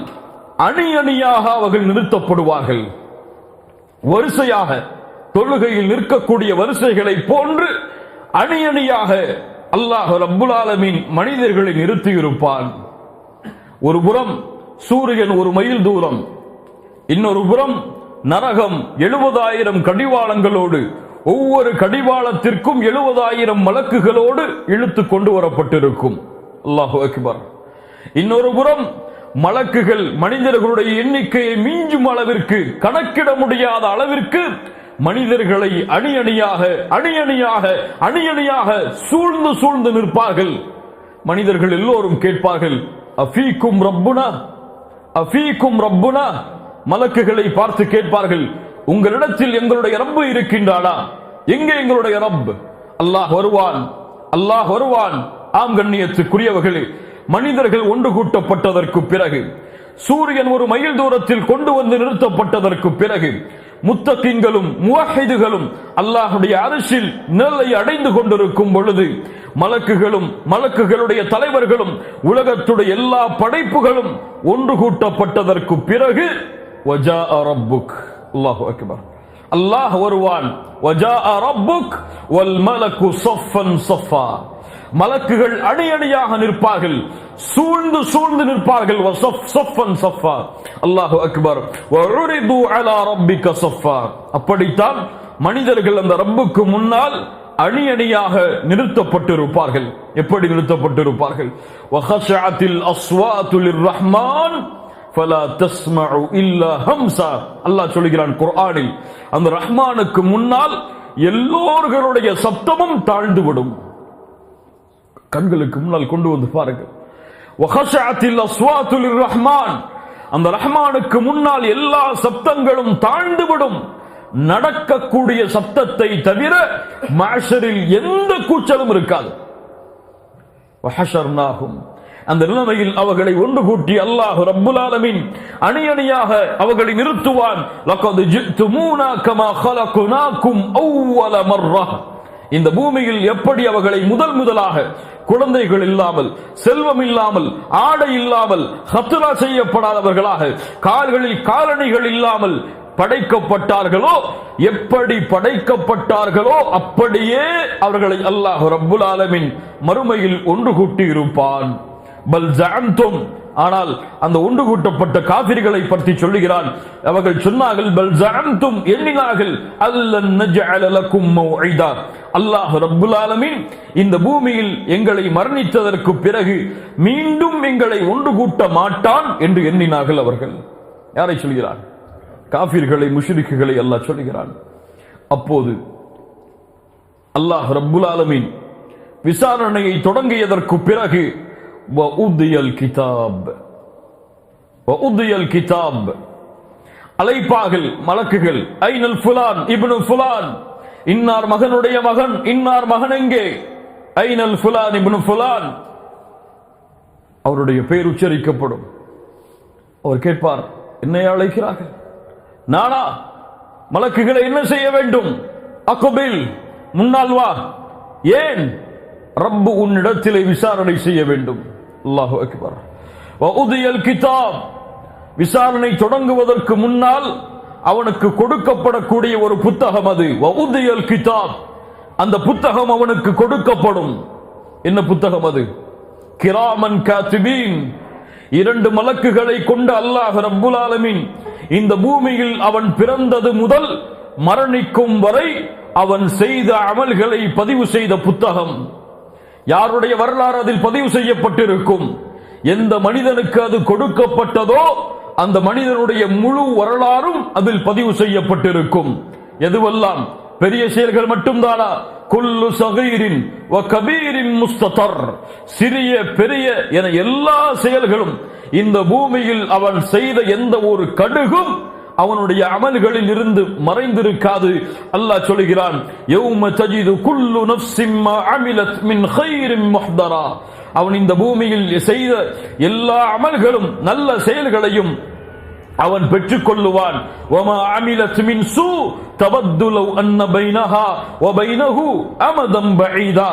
அணி அணியாக அவர்கள் நிறுத்தப்படுவார்கள். வரிசையாக தொழுகையில் நிற்கக்கூடிய வரிசைகளை போன்று அணி அணியாக அல்லாஹ் ரப்புல் ஆலமீன் மனிதர்களை நிறுத்தி இருப்பான். ஒரு புறம் சூரியன் 1 மைல் தூரம், இன்னொரு புறம் நரகம் 70,000 கடிவாளங்களோடு, ஒவ்வொரு கடிவாளத்திற்கும் 70,000 மலக்குகளோடு இழுத்து கொண்டு வரப்பட்டிருக்கும். அல்லாஹு அக்பர். இன்னொரு புறம் மலக்குகள் மனிதர்களுடைய எண்ணிக்கையை மிஞ்சும் அளவிற்கு, கணக்கிட முடியாத அளவிற்கு மனிதர்களை அணி அணியாக அணி அணியாக அணி அணியாக சூழ்ந்து சூழ்ந்து நிற்பார்கள். மனிதர்கள் எல்லோரும் கேட்பார்கள், அஃபீக்கும் ரப்புனா அஃபீக்கும் ரப்புனா. மலக்குகளை பார்த்து கேட்பார்கள், உங்களிடத்தில் எங்களுடைய ரப்பு இருக்கின்றானா? எங்கே எங்களுடைய ரப்? அல்லாஹ் வருவான், அல்லாஹ் வருவான். ஆம் கண்ணியத்துக்குரியவர்களே, மனிதர்கள் ஒன்று கூட்டப்பட்டதற்கு பிறகு, சூரியன் 1 மைல் தூரத்தில் கொண்டு வந்து நிறுத்தப்பட்டதற்கு பிறகு, முத்தகீன்களும் முவஹிதுகளும் அல்லாஹ்வுடைய அர்ஷில் நிலை அடைந்து கொண்டிருக்கும் பொழுது, மலக்குகளும் மலக்குகளுடைய தலைவர்களும் உலகத்துடைய எல்லா படைப்புகளும் ஒன்று கூட்டப்பட்டதற்கு பிறகு வஜாஅ ரப்புக். அல்லாஹு அக்பர். அல்லாஹ் வருவான். வஜாஅ ரப்புக் வல் மலக்கு ஸஃபன் ஸஃபா. மலக்குகள் அணி அணியாக நிற்பார்கள், சூழ்ந்து சூழ்ந்து நிற்பார்கள். ஸஃபன் ஸஃபா. அல்லாஹு அக்பர். வஉரிது அலா ரப்பிக ஸஃபா. அப்படித்தான் மனிதர்கள் அந்த ரப்புக்கு முன்னால் அணி அணியாக நிறுத்தப்பட்டிருப்பார்கள். எப்படி நிறுத்தப்பட்டிருப்பார்கள்? வஹஷஅத்தில் அஸ்வாது லிர்ரஹ்மான் ஃபலா தஸ்மஉ இல்லா ஹம்ஸா. அல்லாஹ் சொல்கிறான் குர்ஆனில், அந்த ரஹ்மானுக்கு முன்னால் எல்லோர்களுடைய சப்தமும் தாழ்ந்துவிடும். கண்களுக்கு முன்னால் கொண்டு வந்து பாருங்கள். வஹஷஅத்தில் அஸ்வாத்து லிர்ரஹ்மான், அந்த ரஹ்மானுக்கு முன்னால் எல்லா சப்தங்களும் தாழ்ந்துவிடும். நடக்கக்கூடிய சப்தத்தை தவிர மஹ்ஷரில் எந்த கூச்சலும் இருக்காது. வஹஷர்னாஹும், அந்த நிலைமையில் அவர்களை ஒன்று கூட்டி அல்லாஹ் ரப்புல் ஆலமீன் அணி அணியாக அவர்களை நிறுத்துவான். லகத் ஜிஅ்துமூனா கமா خلقناكم அவ்வல மர்ரஹ், இந்த பூமியில் எப்படி அவர்களை முதலாக குழந்தைகள் இல்லாமல், செல்வம் இல்லாமல், ஆடை இல்லாமல், ஹத்ரா செய்யப்படாதவர்களாக, கால்களில் காலணிகள் இல்லாமல் படைக்கப்பட்டார்களோ, எப்படி படைக்கப்பட்டார்களோ அப்படியே அவர்களை அல்லாஹ் ரப்புல் ஆலமீன் மறுமையில் ஒன்று கூட்டி இருப்பான். பல் ஜஅம்தும், ஆனால் அந்த ஒன்று கூட்டப்பட்ட காபிர்களை பற்றி சொல்லுகிறான். அவர்கள் சொன்னார்கள், பல் ஜஅம்தும், எண்ணினார்கள், அல்லன் நஜஅல லகும் மவ்இதா, அல்லாஹ் ரப்புல் ஆலமீன் இந்த பூமியில் எங்களை மரணித்ததற்கு பிறகு மீண்டும் எங்களை ஒன்று கூட்ட மாட்டான் என்று எண்ணினார்கள் அவர்கள். யாரை சொல்கிறான்? காபிர்களை, முஷ்ரிக்குகளை அல்லாஹ் சொல்கிறான். அப்போது அல்லாஹ் ரப்புல் ஆலமீன் விசாரணையை தொடங்கியதற்கு பிறகு வஉதியல் கிதாப், அழைப்பார்கள் மலக்குகள், ஐனல் ஃபுலான் இப்னு ஃபுலான், இன்னார் மகனுடைய மகன், இன்னார் மகன் எங்கே? ஐனல் ஃபுலான் இப்னு ஃபுலான், அவருடைய பெயர் உச்சரிக்கப்படும். அவர் கேட்பார், என்னை அழைக்கிறார்கள், நானா? மலக்குகளை என்ன செய்ய வேண்டும்? அக்பில், முன்னால் வா. ஏன்? ரப்பு உன்னிடத்திலே விசாரணை செய்ய வேண்டும். அல்லாஹு அக்பர். வஉதியல் கிதாப், விசாரணை தொடங்குவதற்கு முன்னால் அவனுக்கு கொடுக்கப்படக்கூடிய ஒரு புத்தகம் அது. வஉதியல் கிதாப், அந்த புத்தகம் அவனுக்கு கொடுக்கப்படும். என்ன புத்தகம் அது? கிராமன் காத்திபீன், இரண்டு மலக்குகளை கொண்ட அல்லாஹ் ரப்புல் ஆலமீன் இந்த பூமியில் அவன் பிறந்தது முதல் மரணிக்கும் வரை அவன் செய்த அமல்களை பதிவு செய்த புத்தகம். யாருடைய வரலாறு அதில் பதிவு செய்யப்பட்டிருக்கும். எந்த மனிதனுக்கு அது கொடுக்கப்பட்டதோ அந்த மனிதனுடைய முழு வரலாறும் அதில் பதிவு செய்யப்பட்டிருக்கும். எதுவெல்லாம் பெரிய செயல்கள் மட்டும்தானா? குல்லு சகீரின் வ கபீரின் முஸ்ததர், சிறிய பெரிய என எல்லா செயல்களும், இந்த பூமியில் அவன் செய்த எந்த ஒரு கடுகும் அவனுடைய அமல்களில் இருந்து மறைந்திருக்காது. அல்லாஹ் சொல்கிறான், யௌம தஜிது குல்லு நஃப்ஸின் மா அமிலத் மின் கைரின் முஹ்தரா, அவன் இந்த பூமியில் செய்த எல்லா அமல்களும் நல்ல செயல்களையும் அவன் பெற்றுக் கொள்ளுவான். வமா அமிலத் மின் சூ தவத்து லவ் அன்ன பைனஹா வ பைனஹு அமதன் பஈதா,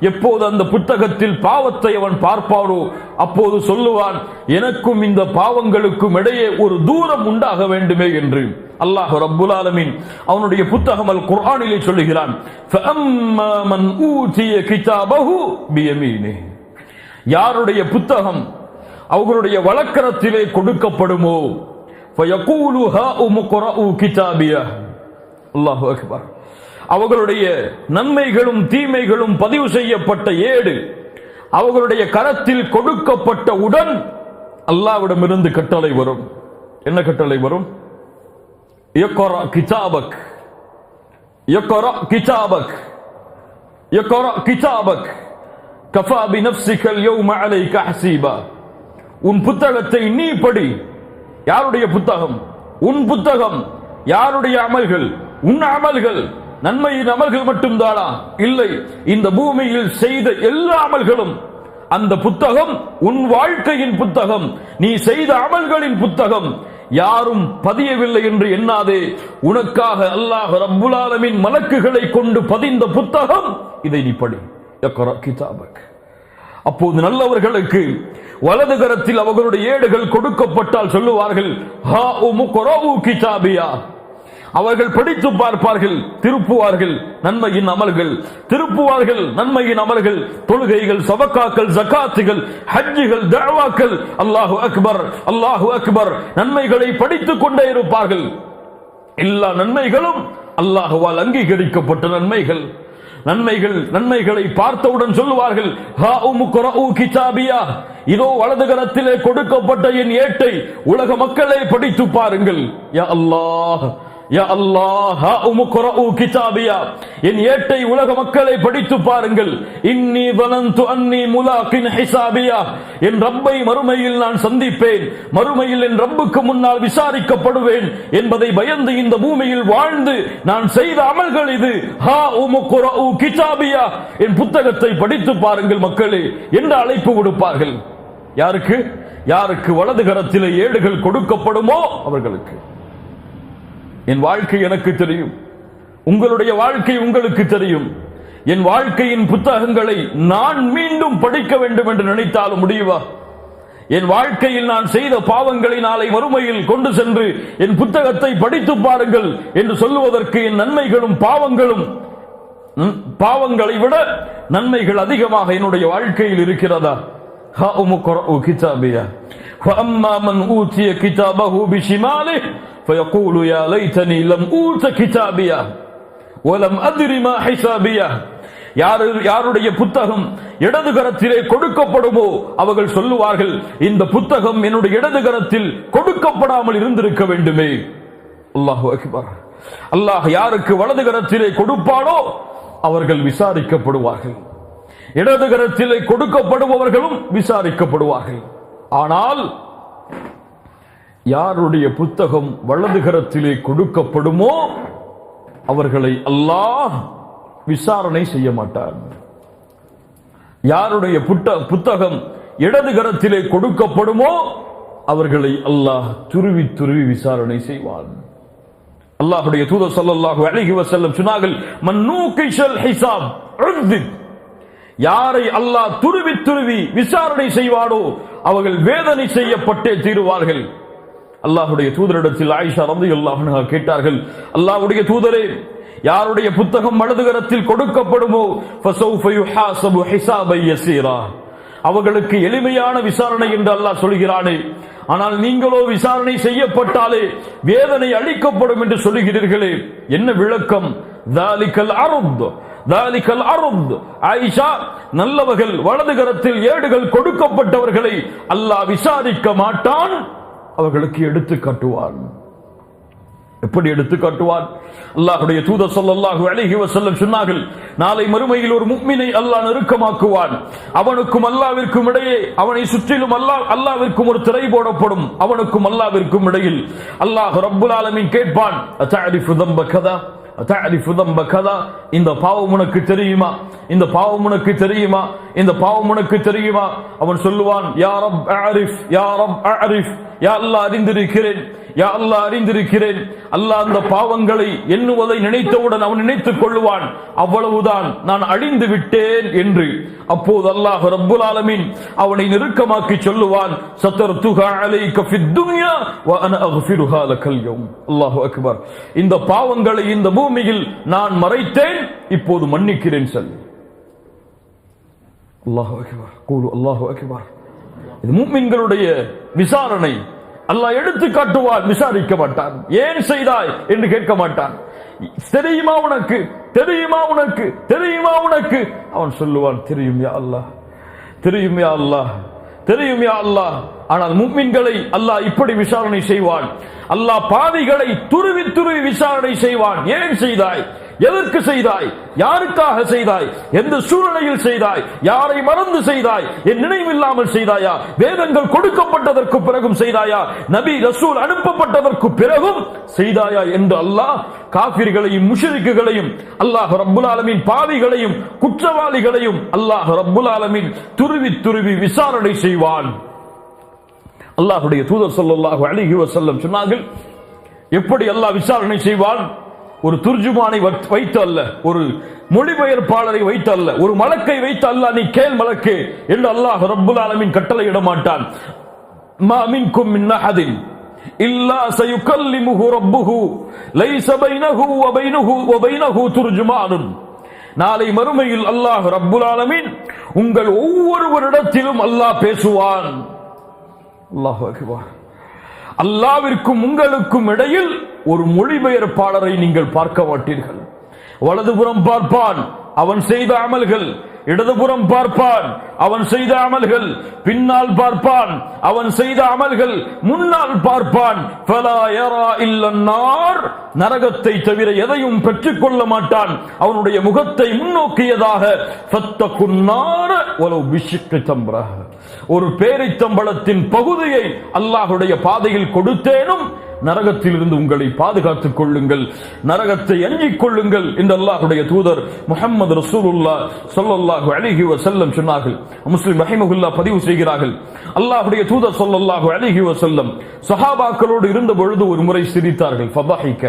எப்போது அந்த புத்தகத்தில் பாவத்தை அவன் பார்ப்பானோ அப்போது சொல்லுவான், எனக்கும் இந்த பாவங்களுக்கும் இடையே ஒரு தூரம் உண்டாக வேண்டுமே என்று. அல்லாஹ் ரப்புல் ஆலமீன் அவனுடைய புத்தகம் அல் குர்ஆனிலே சொல்லுகிறான், ஃபஅம்மா மன் ஊதிய கிதாபஹு பியமீனிஹி, யாருடைய புத்தகம் அவர்களுடைய வலக்கரத்திலே கொடுக்கப்படுமோ, ஃபயகூலு ஹாஉம் க்ரஉ கிதாபியா, அல்லாஹு அக்பர், அவர்களுடைய நன்மைகளும் தீமைகளும் பதிவு செய்யப்பட்ட ஏடு அவர்களுடைய கரத்தில் கொடுக்கப்பட்டவுடன் அல்லாஹ்விடமிருந்து கட்டளை வரும். என்ன கட்டளை வரும்? இக்ரா கிதாபக், இக்ரா கிதாபக், இக்ரா கிதாபக் கஃபா பினஃப்ஸிக அல்-யௌம அலைக ஹஸீபா, உன் புத்தகத்தை நீ படி. யாருடைய புத்தகம்? உன் புத்தகம். யாருடைய அமல்கள்? உன் அமல்கள். நன்மையின் அமல்கள் மட்டும்தானா? இல்லை, இந்த பூமியில் செய்த எல்லா அமல்களும். அந்த புத்தகம் உன் வாழ்க்கையின் புத்தகம், நீ செய்த அமல்களின் புத்தகம். யாரும் பதியவில்லை என்று எண்ணாதே. உனக்காக அல்லாஹ் ரப்புல் ஆலமீன் மலக்குகளை கொண்டு பதிந்த புத்தகம், இதை நீ படி. இக்ரா கிதாபக். அப்போது நல்லவர்களுக்கு வலது கரத்தில் அவர்களுடைய ஏடுகள் கொடுக்கப்பட்டால் சொல்லுவார்கள், ஹாஉம் க்ரஉ கிதாபியா, அவர்கள் படித்து பார்ப்பார்கள், திருப்புவார்கள் நன்மையின் அமல்கள், திருப்புவார்கள் நன்மையின் அமல்கள், தொழுகைகள், சதகாக்கள், ஜகாத்துகள், ஹஜ்ஜுகள், தஅவாக்கள், அல்லாஹு அக்பர், அல்லாஹு அக்பர், நன்மைகளை படித்துக் கொண்டே இருப்பார்கள். எல்லா நன்மைகளும் அல்லாஹ்வால் அங்கீகரிக்கப்பட்ட நன்மைகள். நன்மைகளை பார்த்தவுடன் சொல்லுவார்கள், ஹாஉம் க்ரஉ கிதாபியா, இதோ வலது கரத்திலே கொடுக்கப்பட்ட என் ஏட்டை உலக மக்களே படித்து பாருங்கள். யா அல்லாஹ், யா அல்லாஹ் உம்குரஉ கிதாபியா, என் ஏட்டை உலக மக்களை படித்து பாருங்கள். இன்னி வனந்து அன்னி முலாகின் ஹிசாபியா, என் ரப்பை மறுமையில் நான் சந்திப்பேன், மறுமையில் என் ரப்புக்கு முன்னால் விசாரிக்கப்படுவேன் என்பதை பயந்து இந்த பூமியில் வாழ்ந்து நான் செய்த அமல்கள் இது. ஹா உம்குரஉ கிதாபியா, என் புத்தகத்தை படித்து பாருங்கள் மக்களே என்று அழைப்பு விடுப்பார்கள். யாருக்கு? யாருக்கு வலது கரத்திலே ஏடுகள் கொடுக்கப்படுமோ அவர்களுக்கு. என் வாழ்க்கை எனக்கு தெரியும், உங்களுடைய வாழ்க்கை உங்களுக்கு தெரியும். என் வாழ்க்கையின் புத்தகங்களை நான் மீண்டும் படிக்க வேண்டும் என்று நினைத்தாலும் முடியுமா? என் வாழ்க்கையில் நான் செய்த பாவங்களை நாளை மறுமையில் கொண்டு சென்று என் புத்தகத்தை படித்து பாருங்கள் என்று சொல்லுவதற்கு என் நன்மைகளும் பாவங்களை விட நன்மைகள் அதிகமாக என்னுடைய வாழ்க்கையில் இருக்கிறதா? ஹா உம்குரஉ கிதாபியா ஃபஅம்மா மன் ஊதிய கிதாபஹு பிஷிமாலிஹி فيقول يا ليتني لم أوت كتابيا ولم أدر ما حسابيا. யாருடைய புத்தகம் இடது கரத்திலே கொடுக்கப்படுமோ அவர்கள் சொல்லுவார்கள், இந்த புத்தகம் என்னுடைய இடது கரத்தில் கொடுக்கப்படாமல் இருந்திருக்க வேண்டுமே. அல்லாஹு அக்பர். அல்லாஹ் யாருக்கு வலது கரத்திலே கொடுப்பானோ அவர்கள் விசாரிக்கப்படுவார்கள், இடது கரத்திலே கொடுக்கப்படுபவர்களும் விசாரிக்கப்படுவார்கள். ஆனால் யாருடைய புத்தகம் வலது கரத்திலே கொடுக்கப்படுமோ அவர்களை அல்லாஹ் விசாரணை செய்ய மாட்டார். யாருடைய புத்தகம் இடது கரத்திலே கொடுக்கப்படுமோ அவர்களை அல்லாஹ் துருவி துருவி விசாரணை செய்வான். அல்லாஹ்வுடைய தூதர் ஸல்லல்லாஹு அலைஹி வஸல்லம் சொன்னார்கள், மன்னூகிஷல் ஹிசாப் உذிப், யாரை அல்லாஹ் துருவி துருவி விசாரணை செய்வானோ அவர்கள் வேதனை செய்யப்பட்டே தீருவார்கள். அல்லாஹ்வுடைய தூதரிடத்தில் ஆயிஷா ரலியல்லாஹு அன்ஹா கேட்டார்கள், அல்லாஹ்வுடைய தூதரே, யாருடைய புத்தகம் வலது கரத்தில் கொடுக்கப்படுமோ ஃபஸௌஃப யுஹாஸபு ஹிசாபன் யஸீரா, அவர்களுக்கு எளிமையான விசாரணை என்று அல்லாஹ் சொல்கிறானே, ஆனால் நீங்களோ விசாரணை செய்யப்பட்டாலே வேதனை அளிக்கப்படும் என்று சொல்லுகிறீர்களே, என்ன விளக்கம்? தாலிகல் அர்த், தாலிகல் அர்த். ஆயிஷா, நல்லவர்கள் வலது கரத்தில் ஏடுகள் கொடுக்கப்பட்டவர்களை அல்லாஹ் விசாரிக்க மாட்டான், அவர்களுக்கு எடுத்து காட்டுவான். எப்படி எடுத்து காட்டுவான்? அல்லாஹ்வுடைய தூதர் ஸல்லல்லாஹு அலைஹி வஸல்லம் சொன்னார்கள், நாளை மறுமையில் ஒரு முஃமினை அல்லாஹ் நெருக்கமாக்குவான். அவனுக்கும் அல்லாஹ்விற்கும் இடையே, அவனை சுற்றிலும் அல்லாஹ்விற்கும் ஒரு திரை போடப்படும். அவனுக்கும் அல்லாஹ்விற்கும் இடையில் அல்லாஹ் ரப்புல் ஆலமீன் கேட்பான், அத்தஅரிஃபு தம்ப கதா, அத்தஅரிஃபு தம்ப கதா, இந்த பாவம் உனக்கு தெரியுமா? இந்த பாவம் உனக்கு தெரியுமா? இந்த பாவம் உனக்கு தெரியுமா? அவன் சொல்லுவான், யா ரப் அரிஃப், யா ரப் அரிஃப், யா அல்லாஹ் அறிந்திருக்கிறேன், யா அல்லாஹ் அறிந்திருக்கிறேன். அல்லாஹ் அந்த பாவங்களை எண்ணுவதை நினைத்தவுடன் அவன் நினைத்துக் கொள்ளுவான், அவ்வளவுதான், நான் அழிந்து விட்டேன் என்று. அப்போது அல்லாஹ் ரப்புல் ஆலமீன் அவனை நெருக்கமாக்கி சொல்லுவான், சதர்துஹா அலைக ஃபித் துன்யா வ அன அக்ஃபிருஹா லகல் யௌம். அல்லாஹு அக்பர். இந்த பாவங்களை இந்த பூமியில் நான் மறைத்தேன், இப்போது மன்னிக்கிறேன் சொல். அல்லாஹு அக்பர். கூலு அல்லாஹு அக்பர். இது முஃமின்களுடைய விசாரணை. அல்லாஹ் எடுத்து காட்டுவான், விசாரிக்க மாட்டான். ஏன் செய்தாய் என்று கேட்க மாட்டான். தெரியுமா உனக்கு, தெரியுமா உனக்கு, தெரியுமா உனக்கு? அவன் சொல்லுவான், தெரியும் யா அல்லாஹ், தெரியும் யா அல்லாஹ், தெரியும் யா அல்லாஹ். ஆனால் முஃமின்களை அல்லாஹ் இப்படி விசாரணை செய்வான். அல்லாஹ் பாவிகளை துருவி துருவி விசாரணை செய்வான். ஏன் செய்தாய், எதற்கு செய்தாய், யாருக்காக செய்தாய், எந்த சூழ்நிலையில் செய்தாய், யாரை மறந்து செய்தாய், என் நினைவில்லாமல் செய்தாயா, வேதங்கள் கொடுக்கப்பட்டதற்கு பிறகும் செய்தாயா, நபி ரசூல் அனுப்பப்பட்டதற்கு பிறகும் செய்தாயா என்று அல்லாஹ் காஃபிர்களையும் முஷ்ரிக்குகளையும் அல்லாஹ் ரப்புல் ஆலமீன் பாவிகளையும் குற்றவாளிகளையும் அல்லாஹ் ரப்புல் ஆலமீன் துருவி துருவி விசாரணை செய்வான். அல்லாஹ்வுடைய தூதர் ஸல்லல்லாஹு அலைஹி வஸல்லம் சொன்னார்கள், எப்படி அல்லாஹ் விசாரணை செய்வான்? ஒரு துர்ஜுமானை வைத்து அல்ல, ஒரு மொழிபெயர்ப்பாளரை வைத்து அல்ல, ஒரு மலக்கை வைத்து அல்ல, நீ கேள் மலக்கே என்று அல்லாஹ் ரப்புல் ஆலமீன் கட்டளை இட மாட்டான். மா மின்கும் மின் அஹதின் இல்லா சயுகல்லிமுஹு ரப்புஹு லைஸ பைனஹு வ பைனஹு துர்ஜுமானுன். நாளை மறுமையில் அல்லாஹ் ரப்புல் ஆலமீன் உங்கள் ஒவ்வொருவரிடத்திலும் அல்லாஹ் பேசுவான். அல்லாஹு அக்பர். அல்லாஹ்விற்கும் உங்களுக்கும் இடையில் ஒரு மொழிபெயர்ப்பாளரை நீங்கள் பார்க்க மாட்டீர்கள். வலதுபுறம் பார்ப்பான், அவன் செய்த அமல்கள் இடதுபுறம் பார்ப்பான், அவன் செய்த அமல்கள், பின்னால் பார்ப்பான், அவன் செய்த அமல்கள், முன்னால் பார்ப்பான். ஃபலா யரா இல்லன்னார், நரகத்தை தவிர எதையும் பெற்றுக்கொள்ள மாட்டான். அவனுடைய முகத்தை முன்னோக்கியதாக ஃபத்தகுன்னார வலவ் பிஷிக்கி தம்ரா, ஒரு பேரித்தம்பளத்தின் பகுதியை அல்லாஹ்வுடைய பாதையில் கொடுத்தேனும் நரகத்திலிருந்து உங்களை பாதுகாத்துக் கொள்ளுங்கள், நரகத்தை அஞ்சிக் கொள்ளுங்கள் என்று அல்லாஹ்வுடைய தூதர் முஹம்மது ரசூலுல்லாஹ் ஸல்லல்லாஹு அலைஹி வஸல்லம் சொன்னார்கள். முஸ்லிம் ரஹிமஹுல்லாஹ் பதிவு செய்கிறார்கள், அல்லாஹ்வுடைய தூதர் ஸல்லல்லாஹு அலைஹி வஸல்லம் சஹாபாக்களோடு இருந்த பொழுது ஒரு முறை சிரித்தார்கள். ஃபதஹிக,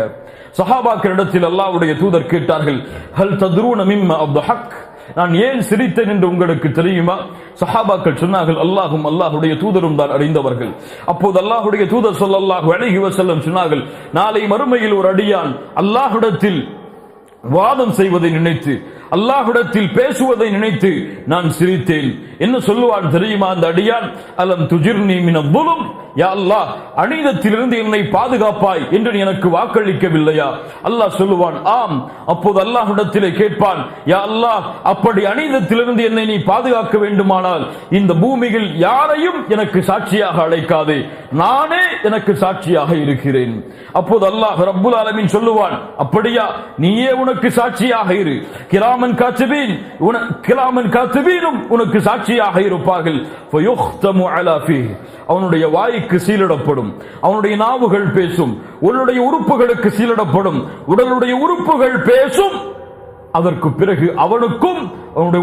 சஹாபாக்களிடத்தில் அல்லாஹ்வுடைய தூதர் கேட்டார்கள், ஹல் தத்ரூன மிம்மா அத்ஹக், நான் ஏன் சிரித்தேன் என்று உங்களுக்கு தெரியுமா? சஹாபாக்கள் சொன்னார்கள், அல்லாஹும் அல்லாஹ்வுடைய தூதரும் தான் அறிந்தவர்கள். அப்போது அல்லாஹ்வுடைய தூதர் ஸல்லல்லாஹு அலைஹி வஸல்லம் சொன்னார்கள், நாளை மறுமையில் ஒரு அடியான் அல்லாஹ்விடத்தில் வாதம் செய்வதை நினைத்து, அல்லாஹ்விடத்தில் பேசுவதை நினைத்து நான் சிரித்தேன். என்ன சொல்லுவான் தெரியுமா அந்த அடியான்? அலம் துஜிர்னி மினல் ظுல்ம், யா அல்லாஹ், அநீதத்திலிருந்து என்னை பாதுகாப்பாய் என்று நீ எனக்கு வாக்களிக்கவில்லையா? அல்லாஹ் சொல்லுவான், ஆம். அப்போது அல்லாஹ்விடத்திலே கேட்பான், யா அல்லாஹ், அப்படி அநீதத்திலிருந்து என்னை நீ பாதுகாக்க வேண்டுமானால் இந்த பூமியில் யாரையும் எனக்கு சாட்சியாக அழைக்காதே, நானே எனக்கு சாட்சியாக இருக்கிறேன். அப்போது அல்லாஹ் ரப்புல் ஆலமீன் சொல்லுவான், அப்படியா, நீயே உனக்கு சாட்சியாக இரு. கிராமன் காத்திபீன், கிராமன் காத்திபீனும் உனக்கு சாட்சியாக இருப்பார்கள். ஃபயுக்தமு அலா ஃபீஹ், அவனுடைய வாய்க்கு சீலிடப்படும், அவனுடைய நாவுகள் பேசும், உன்னுடைய உறுப்புகளுக்கு சீலிடப்படும், உடலுடைய உறுப்புகள் பேசும். அதற்கு பிறகு அவனுக்கும் அவனுடைய